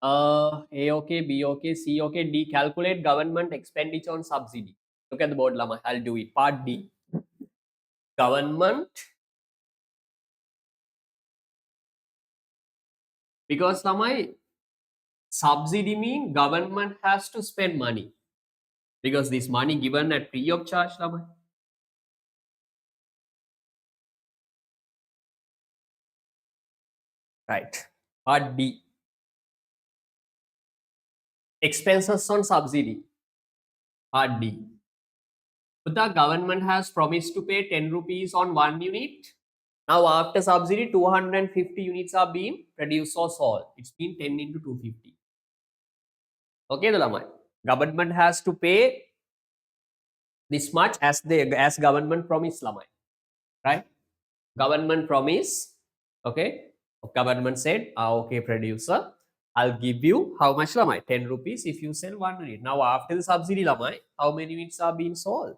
A okay, B okay, C okay, D. Calculate government expenditure on subsidy. Look at the board, Lama. I'll do it. Part D. Government. Because Lama, subsidy mean government has to spend money. Because this money given at free of charge, Lama. Right. Part D. Expenses on subsidy. Part D. But the government has promised to pay 10 rupees on 1 unit. Now after subsidy, 250 units are being produced or sold. It's been 10 into 250. Okay, the Lamai. Government has to pay this much as government promise, Lamai. Right? Government promise. Okay. Government said, okay, producer, I'll give you how much, Lamai? 10 rupees if you sell 1 unit. Now after the subsidy, Lamai, how many units are being sold?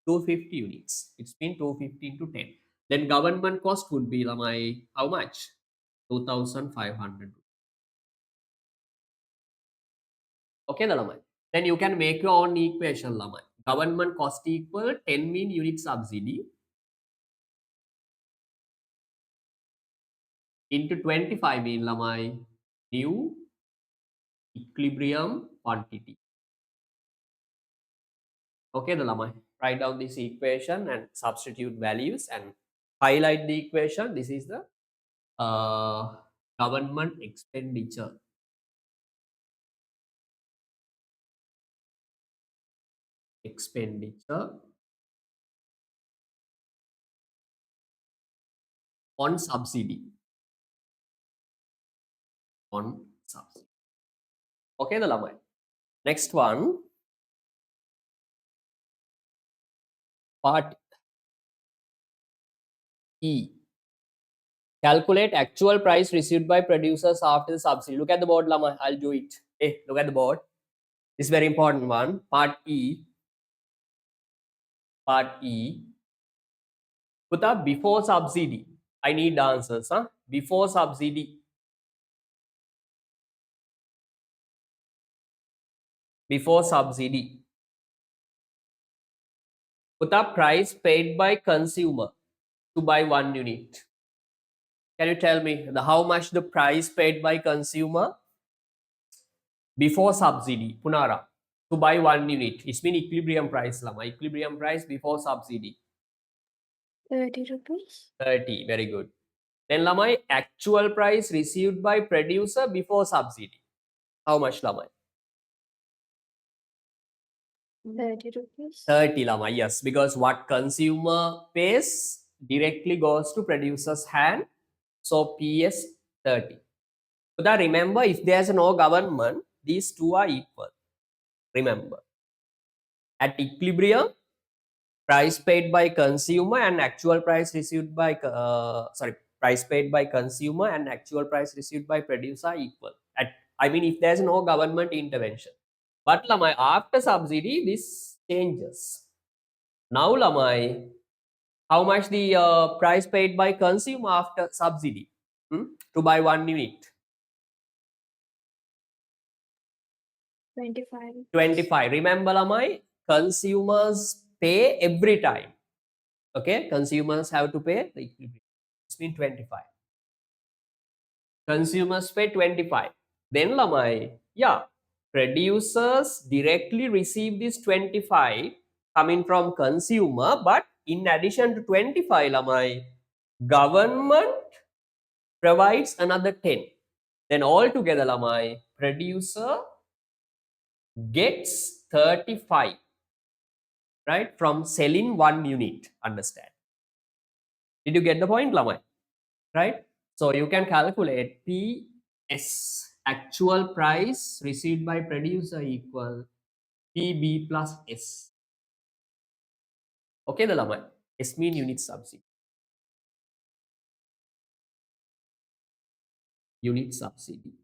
250 units. It's been 250 into 10. Then government cost would be Lamai, how much? 2,500. Okay, the Lamai. Then you can make your own equation, Lamai. Government cost equal 10 mean unit subsidy into 25 mean Lamai new equilibrium quantity. Okay, the lamai. Write down this equation and substitute values and highlight the equation. This is the government expenditure. Expenditure on subsidy. On subsidy. Okay, the lamai. Next one, part E. Calculate actual price received by producers after the subsidy. Look at the board, Lama. I'll do it. Hey, look at the board. This is very important one. Part E. Part E. Put up before subsidy. I need answers. Huh? Before subsidy. Before subsidy. Put up price paid by consumer to buy 1 unit. Can you tell me how much the price paid by consumer before subsidy? Punara. To buy 1 unit. It's mean equilibrium price, Lama. Equilibrium price before subsidy. 30 rupees. 30. Very good. Then Lamai, actual price received by producer before subsidy. How much Lamai? 30 rupees. 30 Lamai, yes. Because what consumer pays directly goes to producer's hand. So PS 30. But that remember, if there's no government, these two are equal. Remember. At equilibrium, price paid by consumer and actual price received by price paid by consumer and actual price received by producer are equal. I mean, if there's no government intervention. But Lamai, after subsidy, this changes. Now Lamai, how much the price paid by consumer after subsidy to buy 1 unit? 25. 25. Remember Lamai, consumers pay every time. Okay, consumers have to pay the equilibrium. It's been 25. Consumers pay 25. Then Lamai, yeah, producers directly receive this 25 coming from consumer, but in addition to 25 Lamai, government provides another 10. Then altogether Lamai, producer gets 35, right, from selling 1 unit. Understand? Did you get the point, Lamai? Right? So you can calculate PS, actual price received by producer, equal PB plus S. Okay, the Lamai. S mean unit subsidy. Unit subsidy.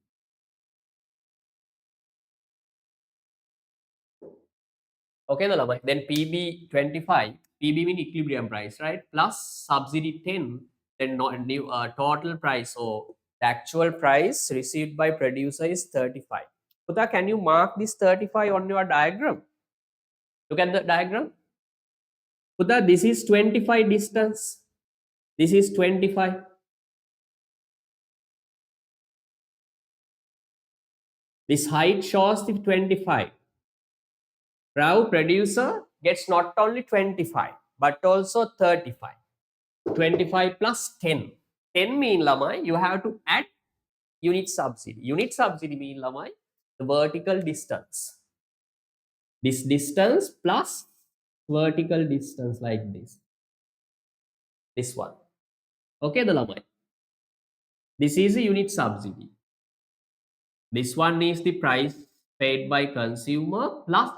Okay, the Lamai. Then PB 25. PB mean equilibrium price, right? Plus subsidy 10. Then new total price. So the actual price received by producer is 35. Putha, can you mark this 35 on your diagram? Look at the diagram. Putha, this is 25 distance. This is 25. This height shows the 25. Now producer gets not only 25 but also 35. 25 plus 10. 10 mean Lamai, you have to add unit subsidy. Unit subsidy mean Lamai, the vertical distance. This distance plus vertical distance like this. This one. Okay, the Lamai. This is a unit subsidy. This one is the price paid by consumer plus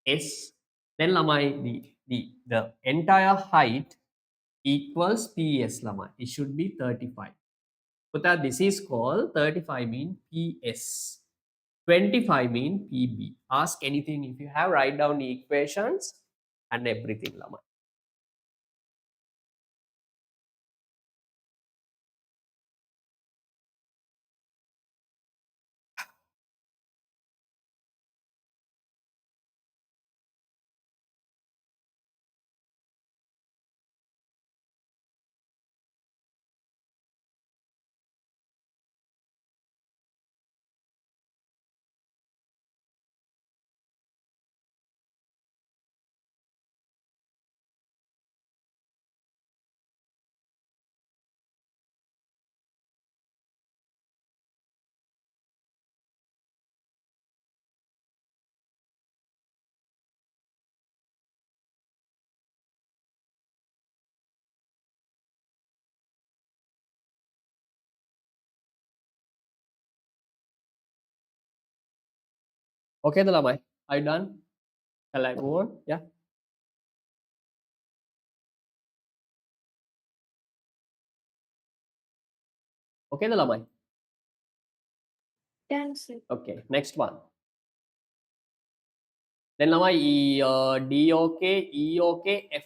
S. Then Lamai, the entire height equals PS Lamai. It should be 35. But this is called 35 mean PS. 25 mean PB. Ask anything if you have, write down the equations and everything Lamai. Okay, the Lamai. Are you done? Shall I move on? Yeah. Okay, the Lamai. Done, sir. Okay, next one. Then Lamai, DOK, EOK, F.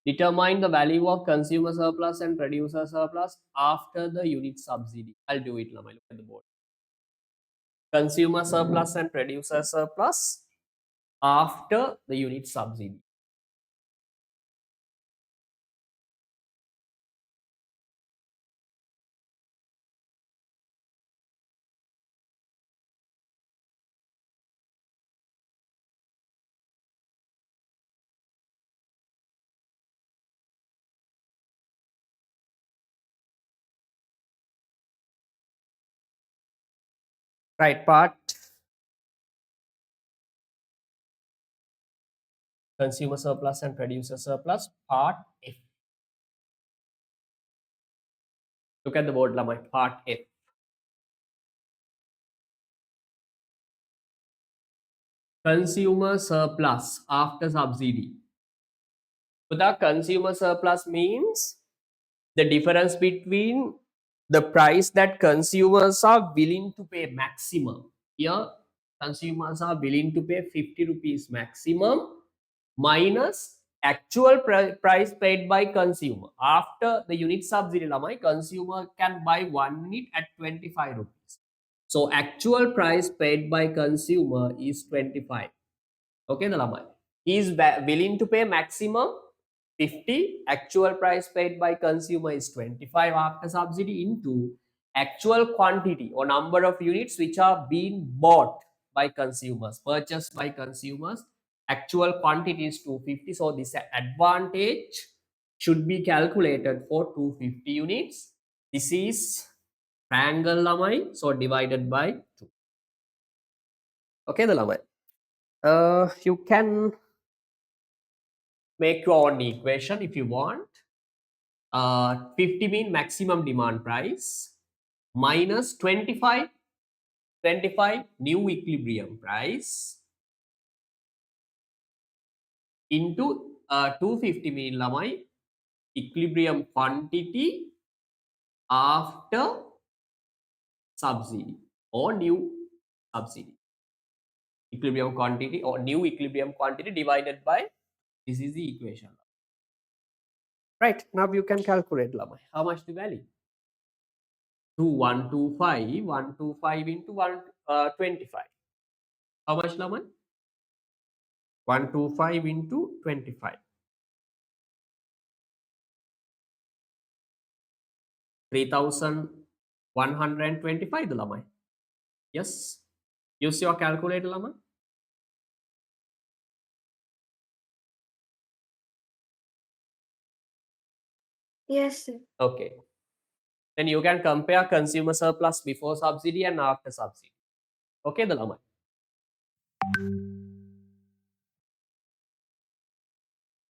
Determine the value of consumer surplus and producer surplus after the unit subsidy. I'll do it, Lamai. Look at the board. Consumer surplus and producer surplus after the unit subsidy. Right part. Consumer surplus and producer surplus, part F. Look at the board, Lamai. Part F. Consumer surplus after subsidy. So the consumer surplus means the difference between the price that consumers are willing to pay maximum. Here, consumers are willing to pay 50 rupees maximum minus actual price paid by consumer. After the unit subsidy, my consumer can buy 1 unit at 25 rupees. So actual price paid by consumer is 25. Okay, the Lamai. He is willing to pay maximum 50. Actual price paid by consumer is 25 after subsidy into actual quantity or number of units which are being bought by consumers, purchased by consumers. Actual quantity is 250. So this advantage should be calculated for 250 units. This is triangle Lamai. So divided by 2. Okay, the Lamai. You can make your own equation if you want. 50 mean maximum demand price minus 25 new equilibrium price into 250 mean Lamai equilibrium quantity after subsidy or new subsidy. Equilibrium quantity or new equilibrium quantity divided by, this is the equation. Right, now you can calculate Lamai. How much the value? 125 into 125. How much, Laman? 125 into 25. 3,125, the Laman. Yes. Use your calculator, Laman. Yes, sir. Okay. Then you can compare consumer surplus before subsidy and after subsidy. Okay, the Laman.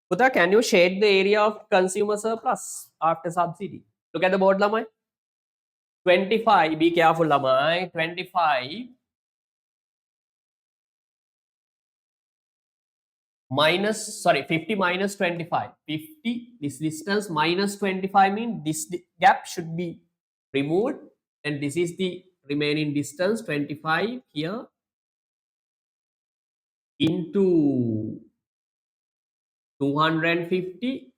Puta, can you shade the area of consumer surplus after subsidy? Look at the board, Lamai. 25, be careful, Lamai. 25 minus, sorry, 50 minus 25. 50, this distance minus 25 means this gap should be removed. And this is the remaining distance, 25 here into 250.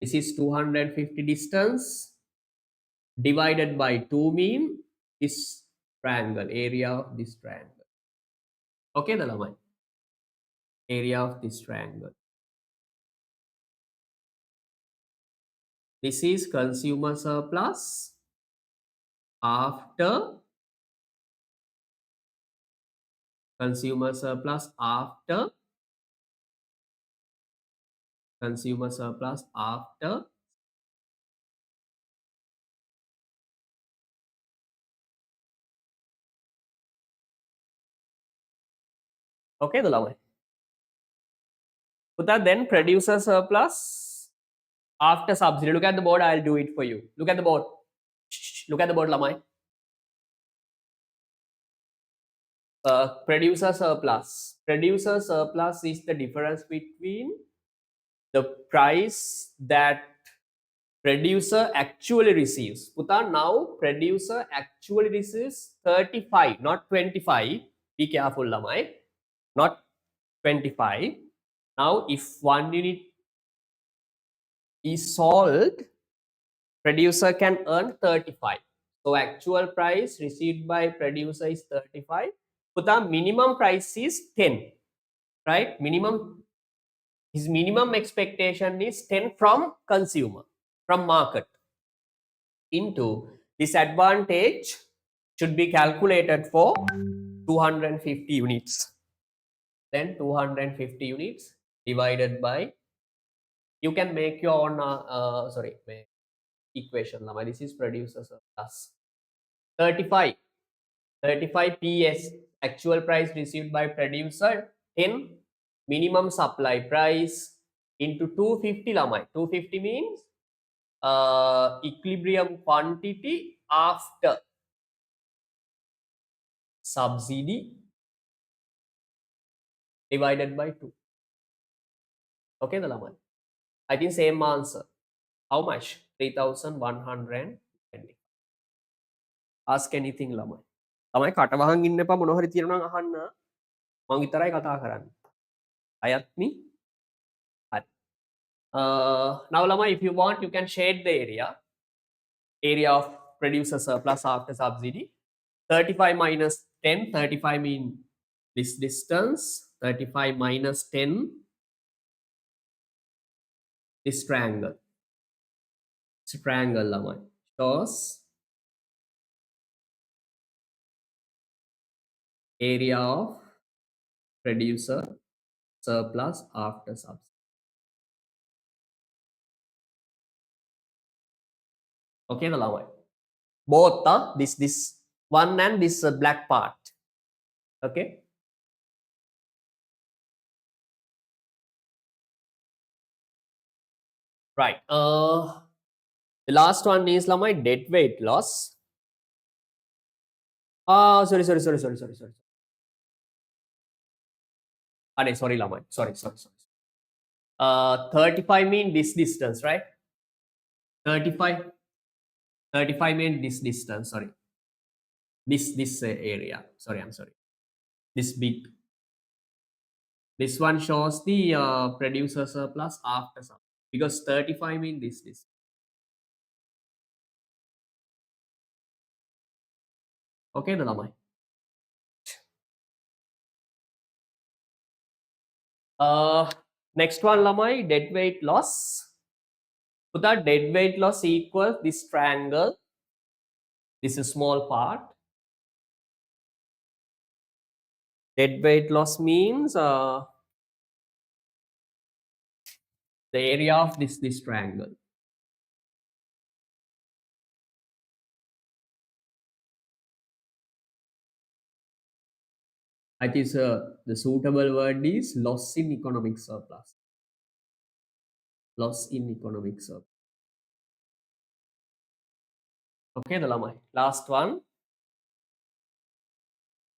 This is 250 distance divided by 2 mean this triangle, area of this triangle. Okay, the Lamai. Area of this triangle. This is consumer surplus after consumer surplus after consumer surplus after okay, the Lamai. Put that then producer surplus after subsidy. Look at the board, I'll do it for you. Look at the board. Look at the board, Lamai. Producer surplus. Producer surplus is the difference between the price that producer actually receives. Puta, now producer actually receives 35, not 25. Be careful, Lamai. Not 25. Now, if 1 unit is sold, producer can earn 35. So actual price received by producer is 35. Puta, minimum price is 10, right? His minimum expectation is 10 from consumer, from market. Into this advantage should be calculated for 250 units. Then 250 units divided by, you can make your own, equation. This is producer surplus. 35 PS actual price received by producer, 10 minimum supply price into 250 lamai. 250 means equilibrium quantity after subsidy divided by 2. Okay, the lamai. I think same answer. How much? 3,120. Ask anything lamai. ළමයි කටවහන් ඉන්න එපා මොනවා හරි තියෙනවා නම් අහන්න මම විතරයි කතා කරන්නේ. අයත් මි හරි. Now ළමයි, if you want you can shade the area of producer surplus after subsidy. 35 minus 10, 35 mean this distance, 35 minus 10, this triangle ළමයි shows area of producer surplus after subsidy. Okay, the ළමයි. Both this one and this black part. Okay. Right. The last one is my dead weight loss. Sorry. Sorry, Lamai. Sorry. 35 mean this distance, right? 35 mean this distance. Sorry. This area. Sorry, I'm sorry. This big. This one shows the producer surplus after some, because 35 mean this. Okay, the lamai. Next one, lamai, dead weight loss. So that dead weight loss equals this triangle. This is small part. Dead weight loss means the area of this triangle. I think the suitable word is loss in economic surplus. Loss in economic surplus. Okay, the lamai. Last one.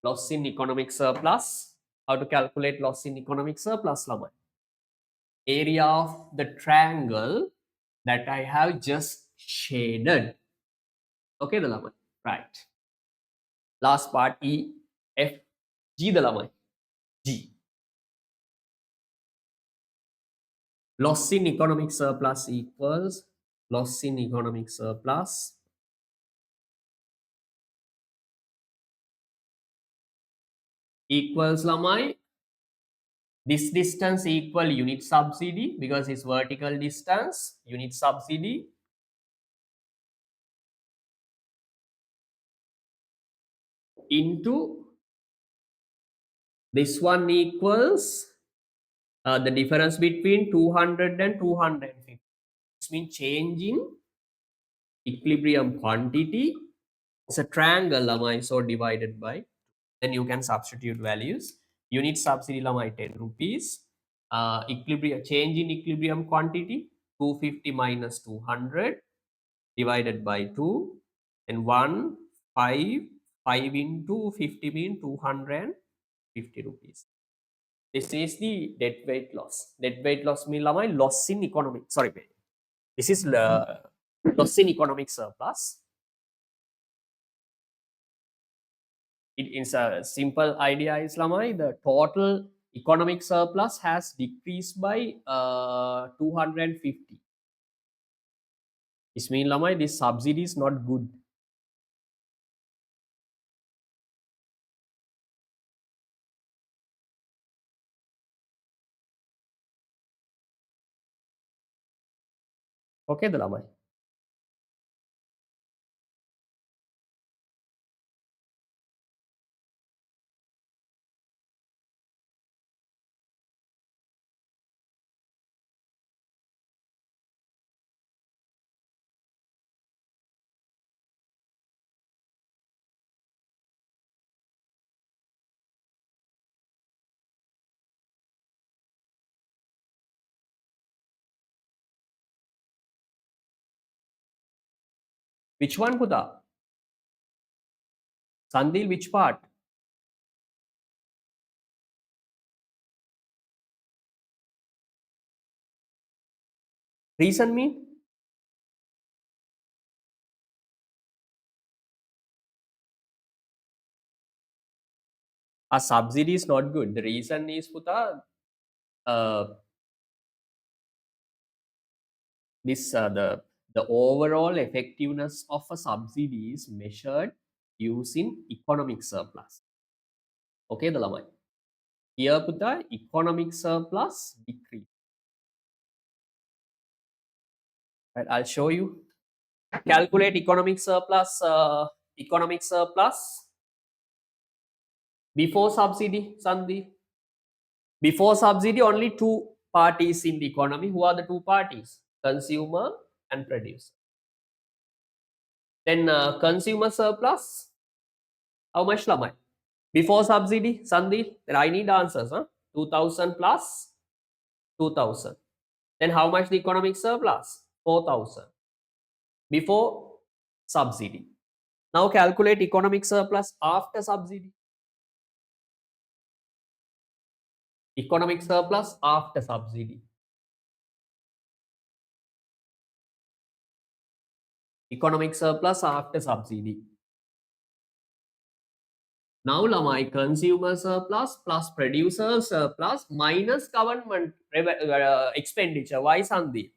Loss in economic surplus. How to calculate loss in economic surplus, lamai? Area of the triangle that I have just shaded. Okay, the lamai. Right. Last part, E, F, G, the lamai. G. Loss in economic surplus equals loss in economic surplus equals lamai. This distance equal unit subsidy because it's vertical distance, unit subsidy into this one equals the difference between 200 and 250. This means change in equilibrium quantity. It's a triangle, lamai, so divided by, then you can substitute values. Unit subsidy, lamai, 10 rupees. Equilibrium change in equilibrium quantity, 250 minus 200 divided by 2, and 1, 5, 5 into 50 mean 250 rupees. This is the dead weight loss. Dead weight loss mean lamai loss in economic. Sorry, wait. This is loss in economic surplus. It is a simple idea is lamai the total economic surplus has decreased by 250. This mean lamai this subsidy is not good. Okay, the lamai. Which one, Puta? Sandil, which part? Reason mean? A subsidy is not good. The reason is Puta, the overall effectiveness of a subsidy is measured using economic surplus. Okay, the lamai. Here Puta, economic surplus decrease. Right, I'll show you. Calculate economic surplus. Economic surplus before subsidy, Sandhi. Before subsidy, only two parties in the economy. Who are the two parties? Consumer and producer. Then consumer surplus. How much lamai? Before subsidy, Sandhi. Then I need answers. 2000 plus 2000. Then how much the economic surplus? 4000. Before subsidy. Now calculate economic surplus after subsidy. Economic surplus after subsidy. Economic surplus after subsidy. Now lamai consumer surplus plus producer surplus minus government expenditure. Why Sandhi?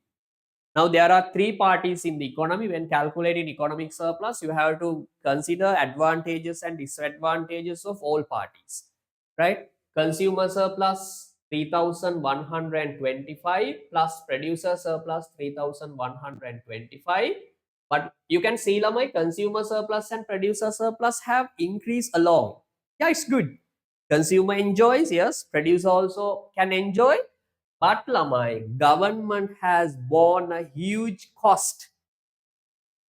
Now there are three parties in the economy. When calculating economic surplus, you have to consider advantages and disadvantages of all parties. Right? Consumer surplus 3125 plus producer surplus 3125. But you can see my consumer surplus and producer surplus have increased along. Yeah, it's good. Consumer enjoys, yes. Producer also can enjoy. But lamai, government has borne a huge cost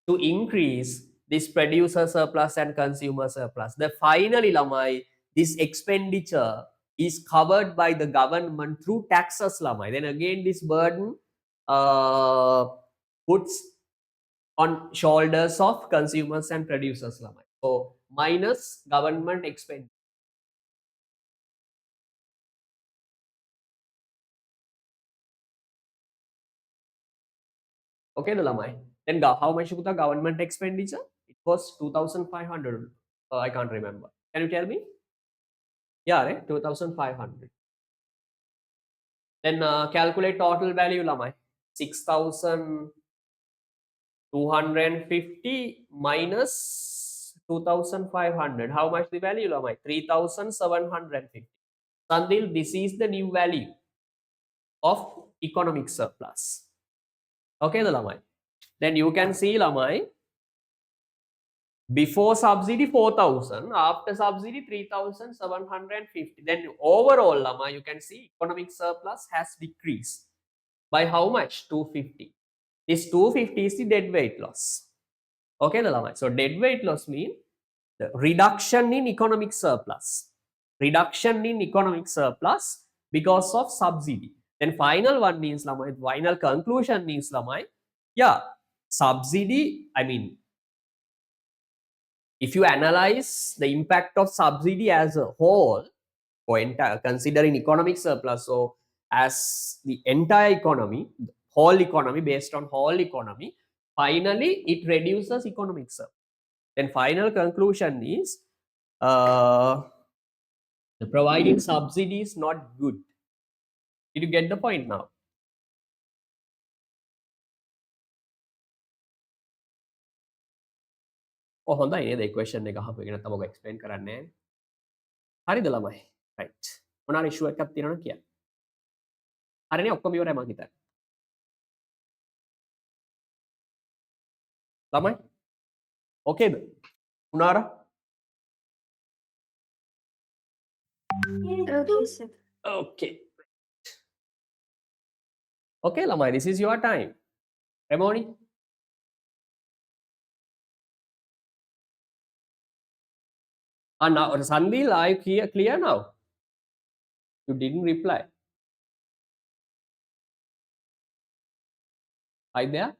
to increase this producer surplus and consumer surplus. The finally lamai, this expenditure is covered by the government through taxes lamai. Then again, this burden puts on shoulders of consumers and producers lamai. So minus government expenditure. Okay, the lamai. Then how much was the government expenditure? It was 2,500. I can't remember. Can you tell me? Yeah, right? 2,500. Then calculate total value lamai. 6,250 minus 2,500. How much the value lamai? 3,750. Sandil, this is the new value of economic surplus. Okay, the lamai. Then you can see lamai. Before subsidy 4,000, after subsidy 3,750. Then overall lama you can see economic surplus has decreased by how much? 250. This 250 is the dead weight loss. Okay, the lama. So dead weight loss mean the reduction in economic surplus. Reduction in economic surplus because of subsidy. Then final one means lama. Final conclusion means lama. Yeah, subsidy. I mean, if you analyze the impact of subsidy as a whole, or entire considering economic surplus, so as the entire economy, whole economy, based on whole economy, finally it reduces economic surplus. Then final conclusion is the providing subsidy is not good. Did you get the point now? Oh, හොඳයි නේද equation එක අහපු එක නැත්නම් ඔක explain කරන්නේ නැහැ. හරිද ළමයි? right. මොනවා issue එකක් තියෙනවද කියන්න. හරිනේ ඔක්කොම ඉවරයි මං හිතන්නේ. ළමයි? ඕකේද? උනාර? Okay, sir. Okay. Okay ළමයි, this is your time. Remoni? Now Sanvil, are you clear now? You didn't reply. Are you there?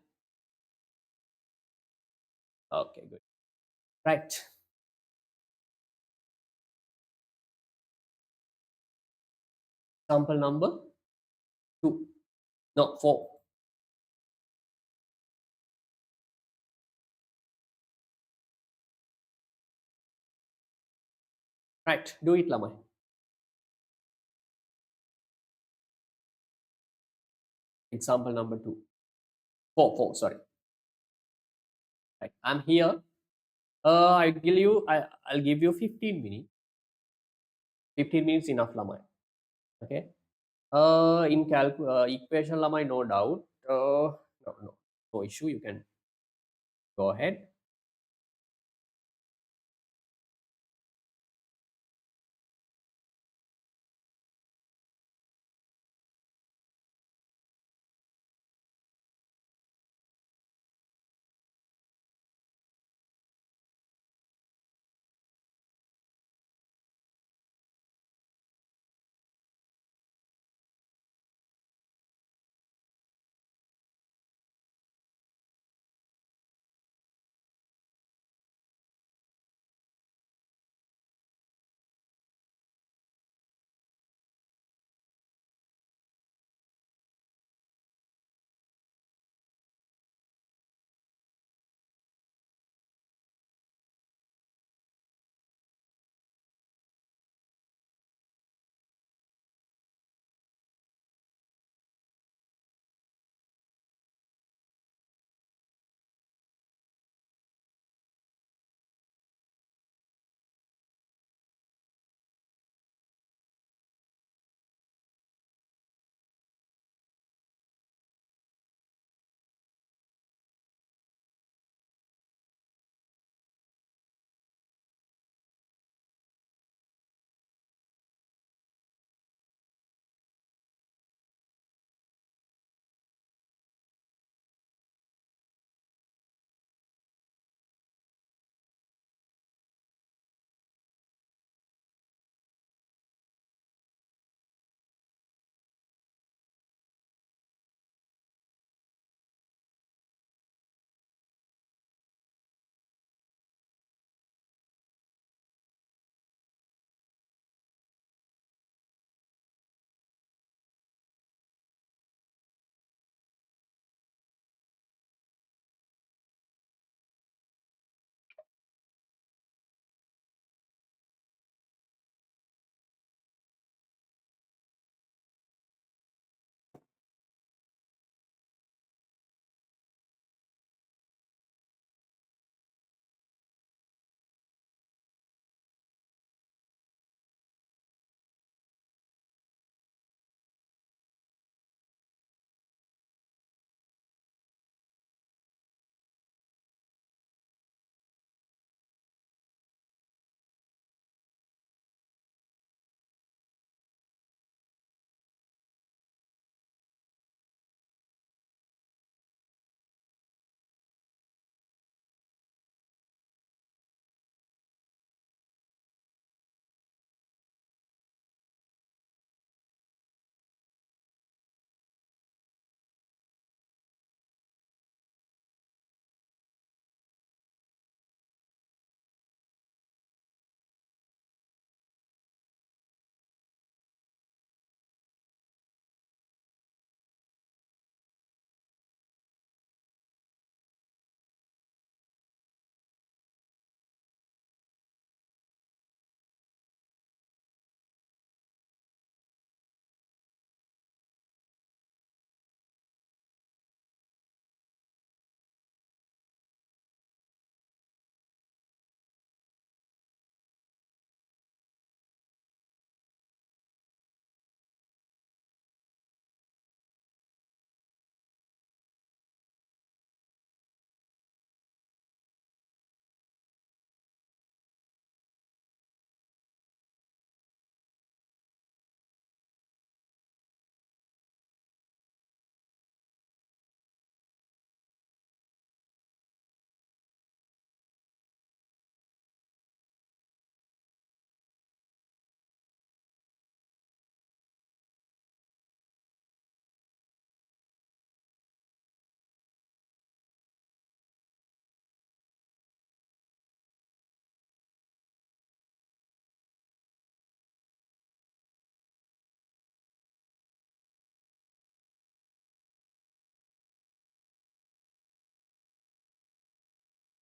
Okay, good. Right. Sample number 2. No, 4. Right, do it ළමයි. Example number 2. 4, sorry. Right, I'm here. I'll give you 15 minutes. 15 minutes enough ළමයි. Okay. In equation ළමයි, no doubt. No issue. You can go ahead.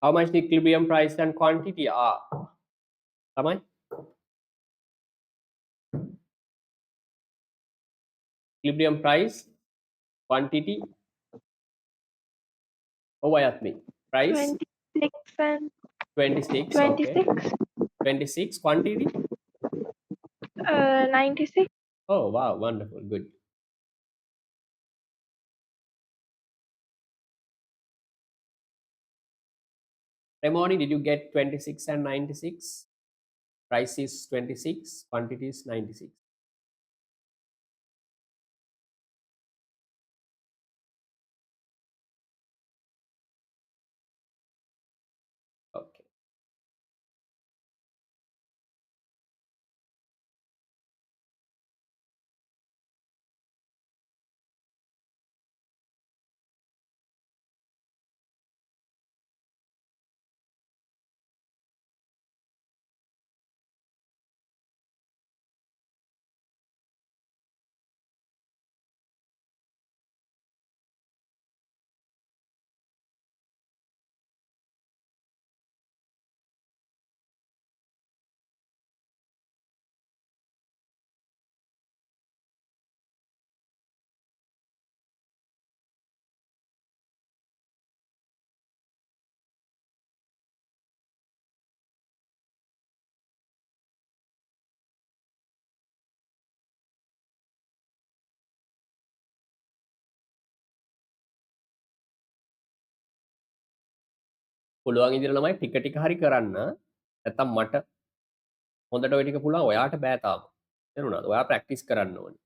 How much the equilibrium price and quantity are? තමයි equilibrium price quantity ඔවයත්මි price 26 and 26 okay 26. 26 quantity 96. oh wow wonderful good Remoni, did you get 26 and 96 price is 26 quantity is 96 okay පුළුවන් ඉදිරිය ළමයි ටික ටික හරි කරන්න නැත්තම් මට හොඳට ඔය ටික පුළුවන් ඔයාට බෑ තාම තේරුණාද ඔයා ප්‍රැක්ටිස් කරන්න ඕනේ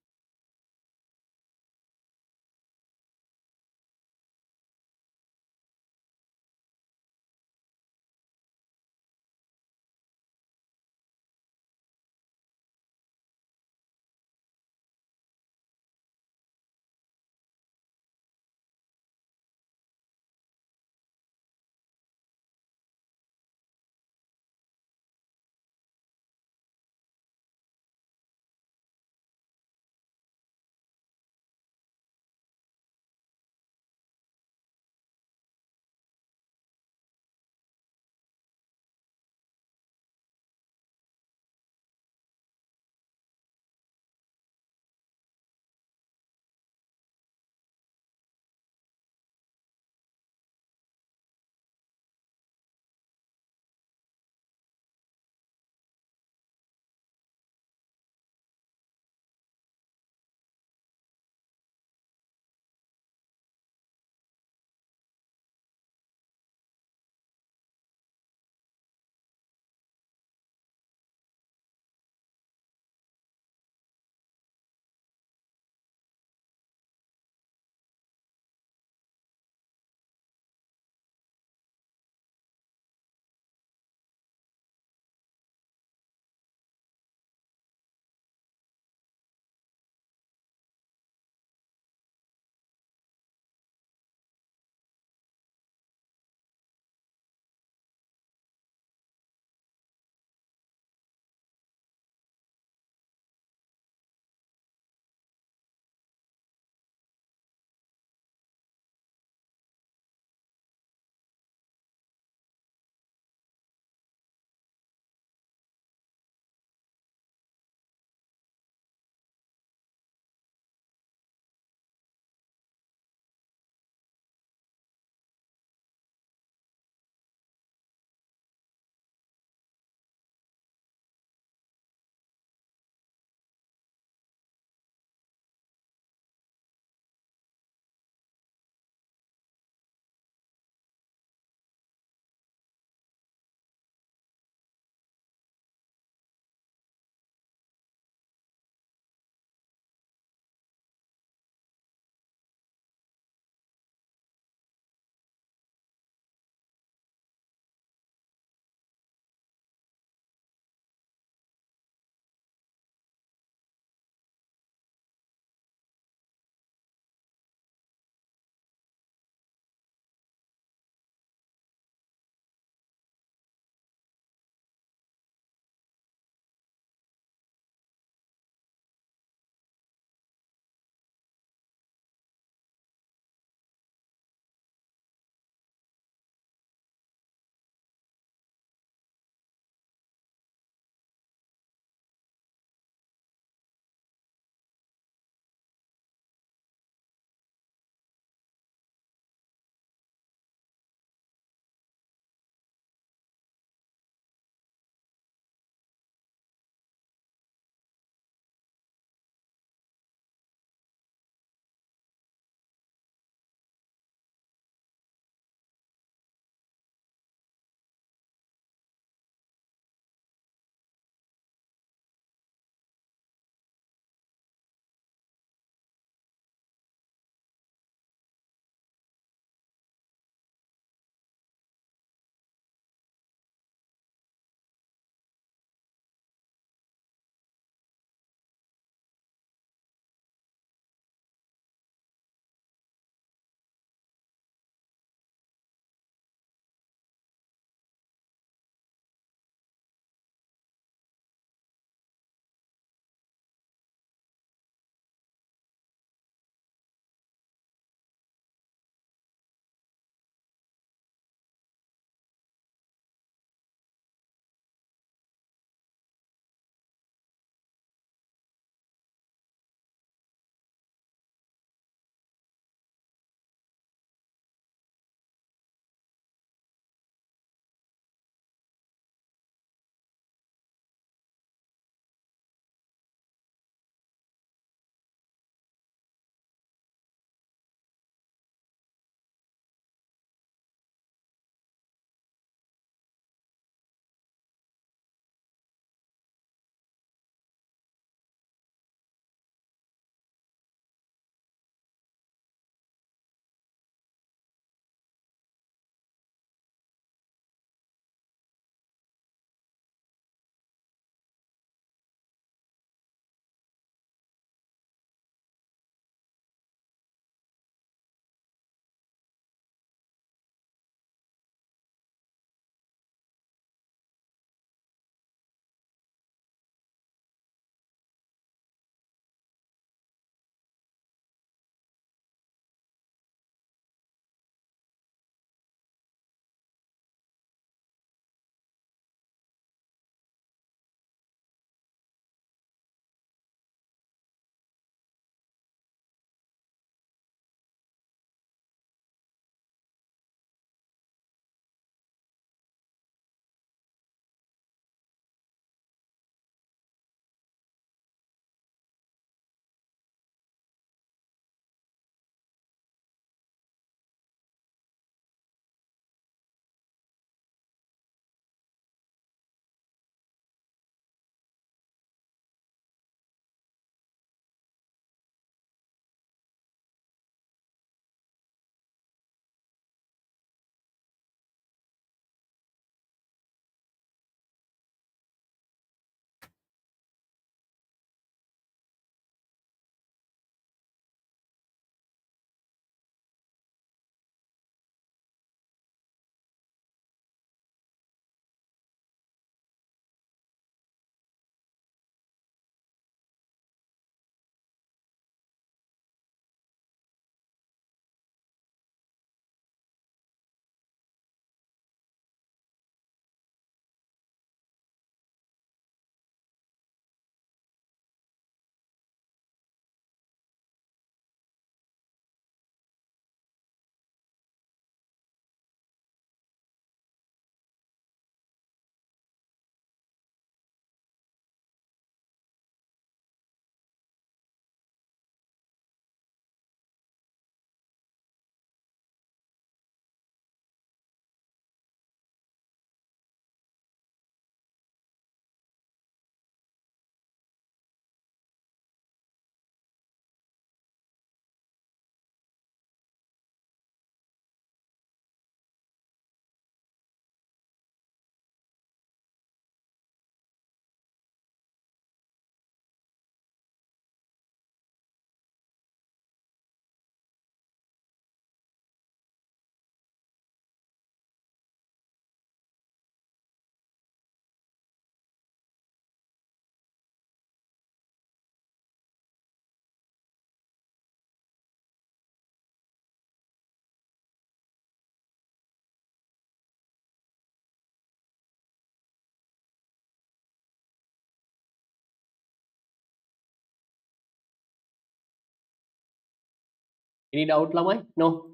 Any doubt, Lamai? No.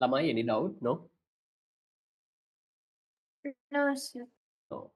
Lamai, any doubt? No. No, sir. No.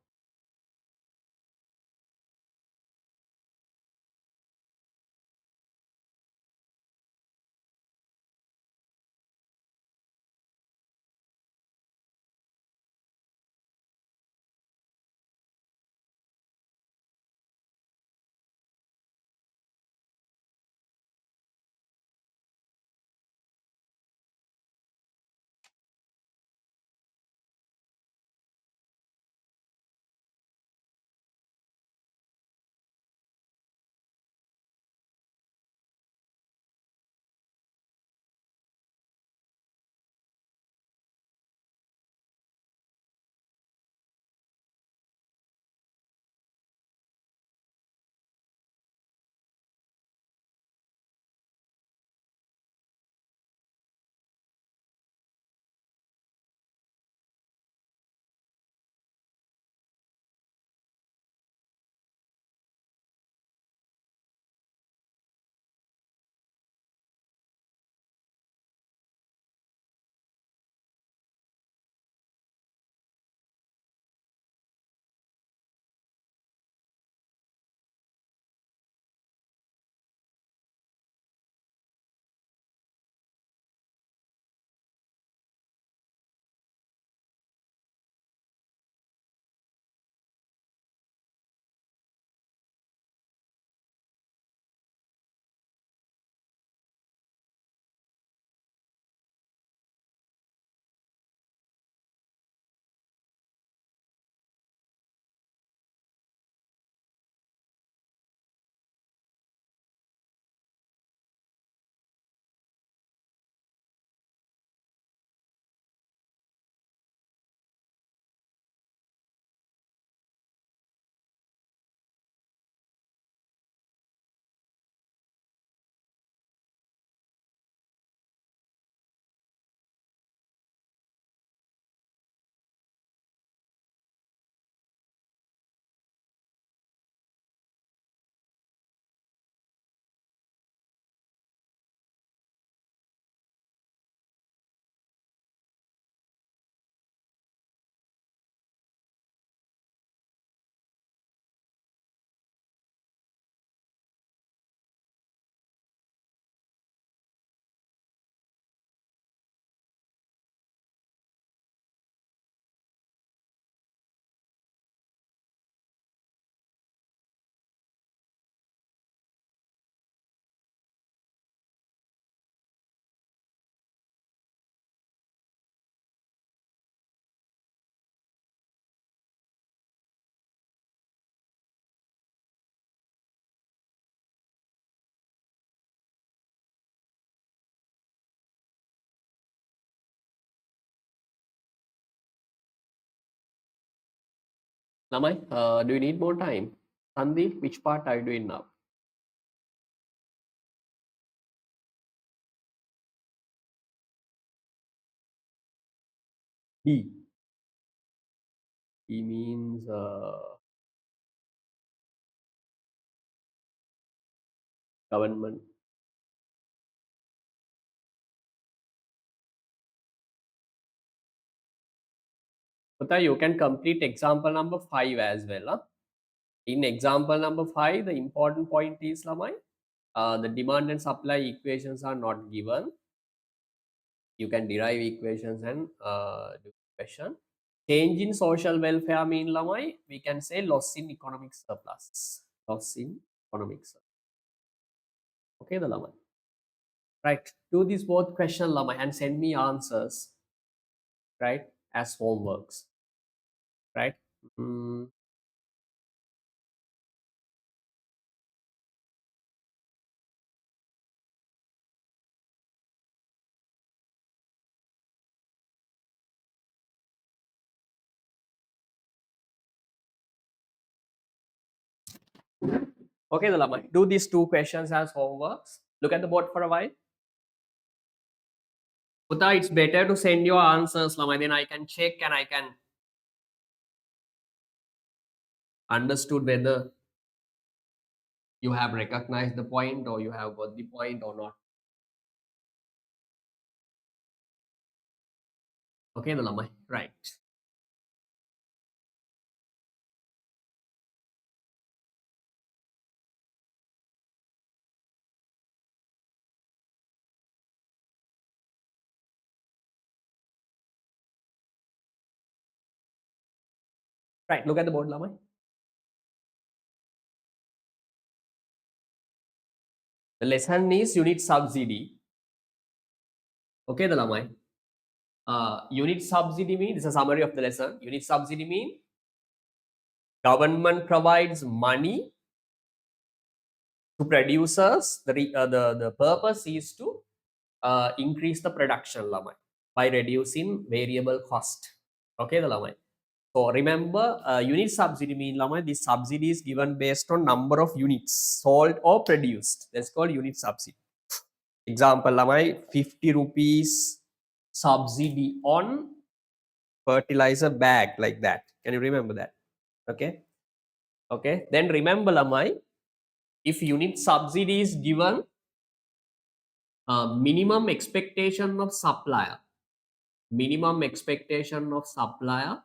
Lamai, do you need more time? Sandeep, which part are you doing now? D. E means government. Pata, you can complete example number 5 as well. Huh? In example number 5, the important point is, Lamai, the demand and supply equations are not given. You can derive equations and do question. Change in social welfare mean, Lamai, we can say loss in economic surplus. Loss in economic surplus. Okay, the Lamai. Right. Do these both question, Lamai, and send me answers, right, as homeworks. Right. Mm, okay, the Lamai. Do these two questions as homeworks. Look at the board for a while. Uta, it's better to send your answers, Lamai. Then I can check and I can understood whether you have recognized the point or you have got the point or not. Okay, the Lamai. Right. Right. Look at the board, Lamai. The lesson is unit subsidy. Okay, the Lamai. Unit subsidy means, this is a summary of the lesson. Unit subsidy means government provides money to producers. The purpose is to increase the production, Lamai, by reducing variable cost. Okay, the Lamai. So remember, unit subsidy means, Lamai, this subsidy is given based on number of units sold or produced. That's called unit subsidy. Example, Lamai, 50 rupees subsidy on fertilizer bag, like that. Can you remember that? Okay. Okay. Then remember, Lamai, if unit subsidy is given, minimum expectation of supplier, minimum expectation of supplier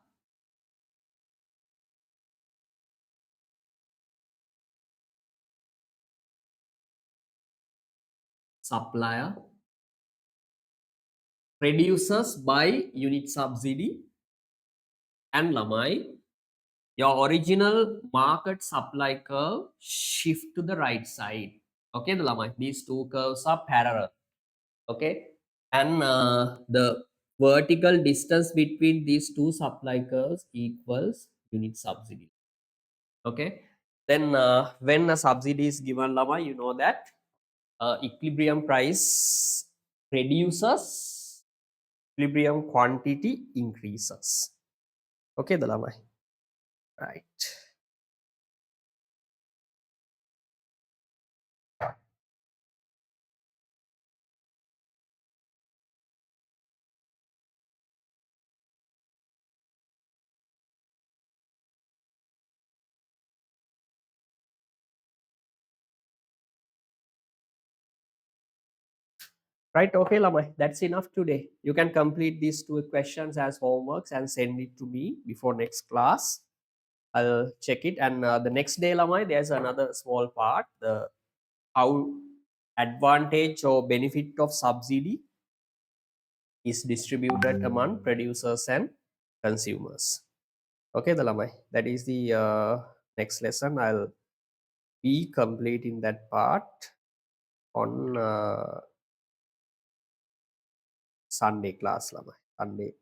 reduces by unit subsidy, and Lamai, your original market supply curve shift to the right side. Okay, the Lamai, these two curves are parallel. Okay, and the vertical distance between these two supply curves equals unit subsidy. Okay, then when a subsidy is given, Lamai, you know that equilibrium price reduces, equilibrium quantity increases. Okay, the Lamai. Right. Right, okay, Lamai, that's enough today. You can complete these two questions as homeworks and send it to me before next class. I'll check it. And the next day, Lamai, there's another small part, the how advantage or benefit of subsidy is distributed among producers and consumers. Okay, the Lamai, that is the next lesson. I'll be completing that part on Sunday class, Lamai. Sunday.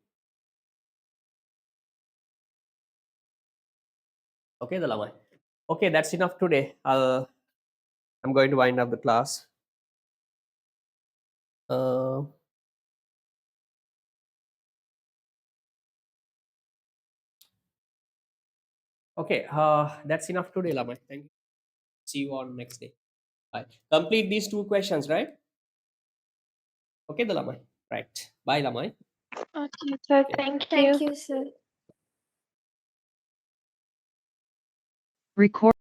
Okay, the Lamai. Okay, that's enough today. I'm going to wind up the class. Okay, that's enough today, Lamai. Thank you. See you on next day. Bye. Complete these two questions, right? Okay, the Lamai. Right. Bye, Lamai. Okay, sir. Okay. Thank you. Thank you, sir. Record.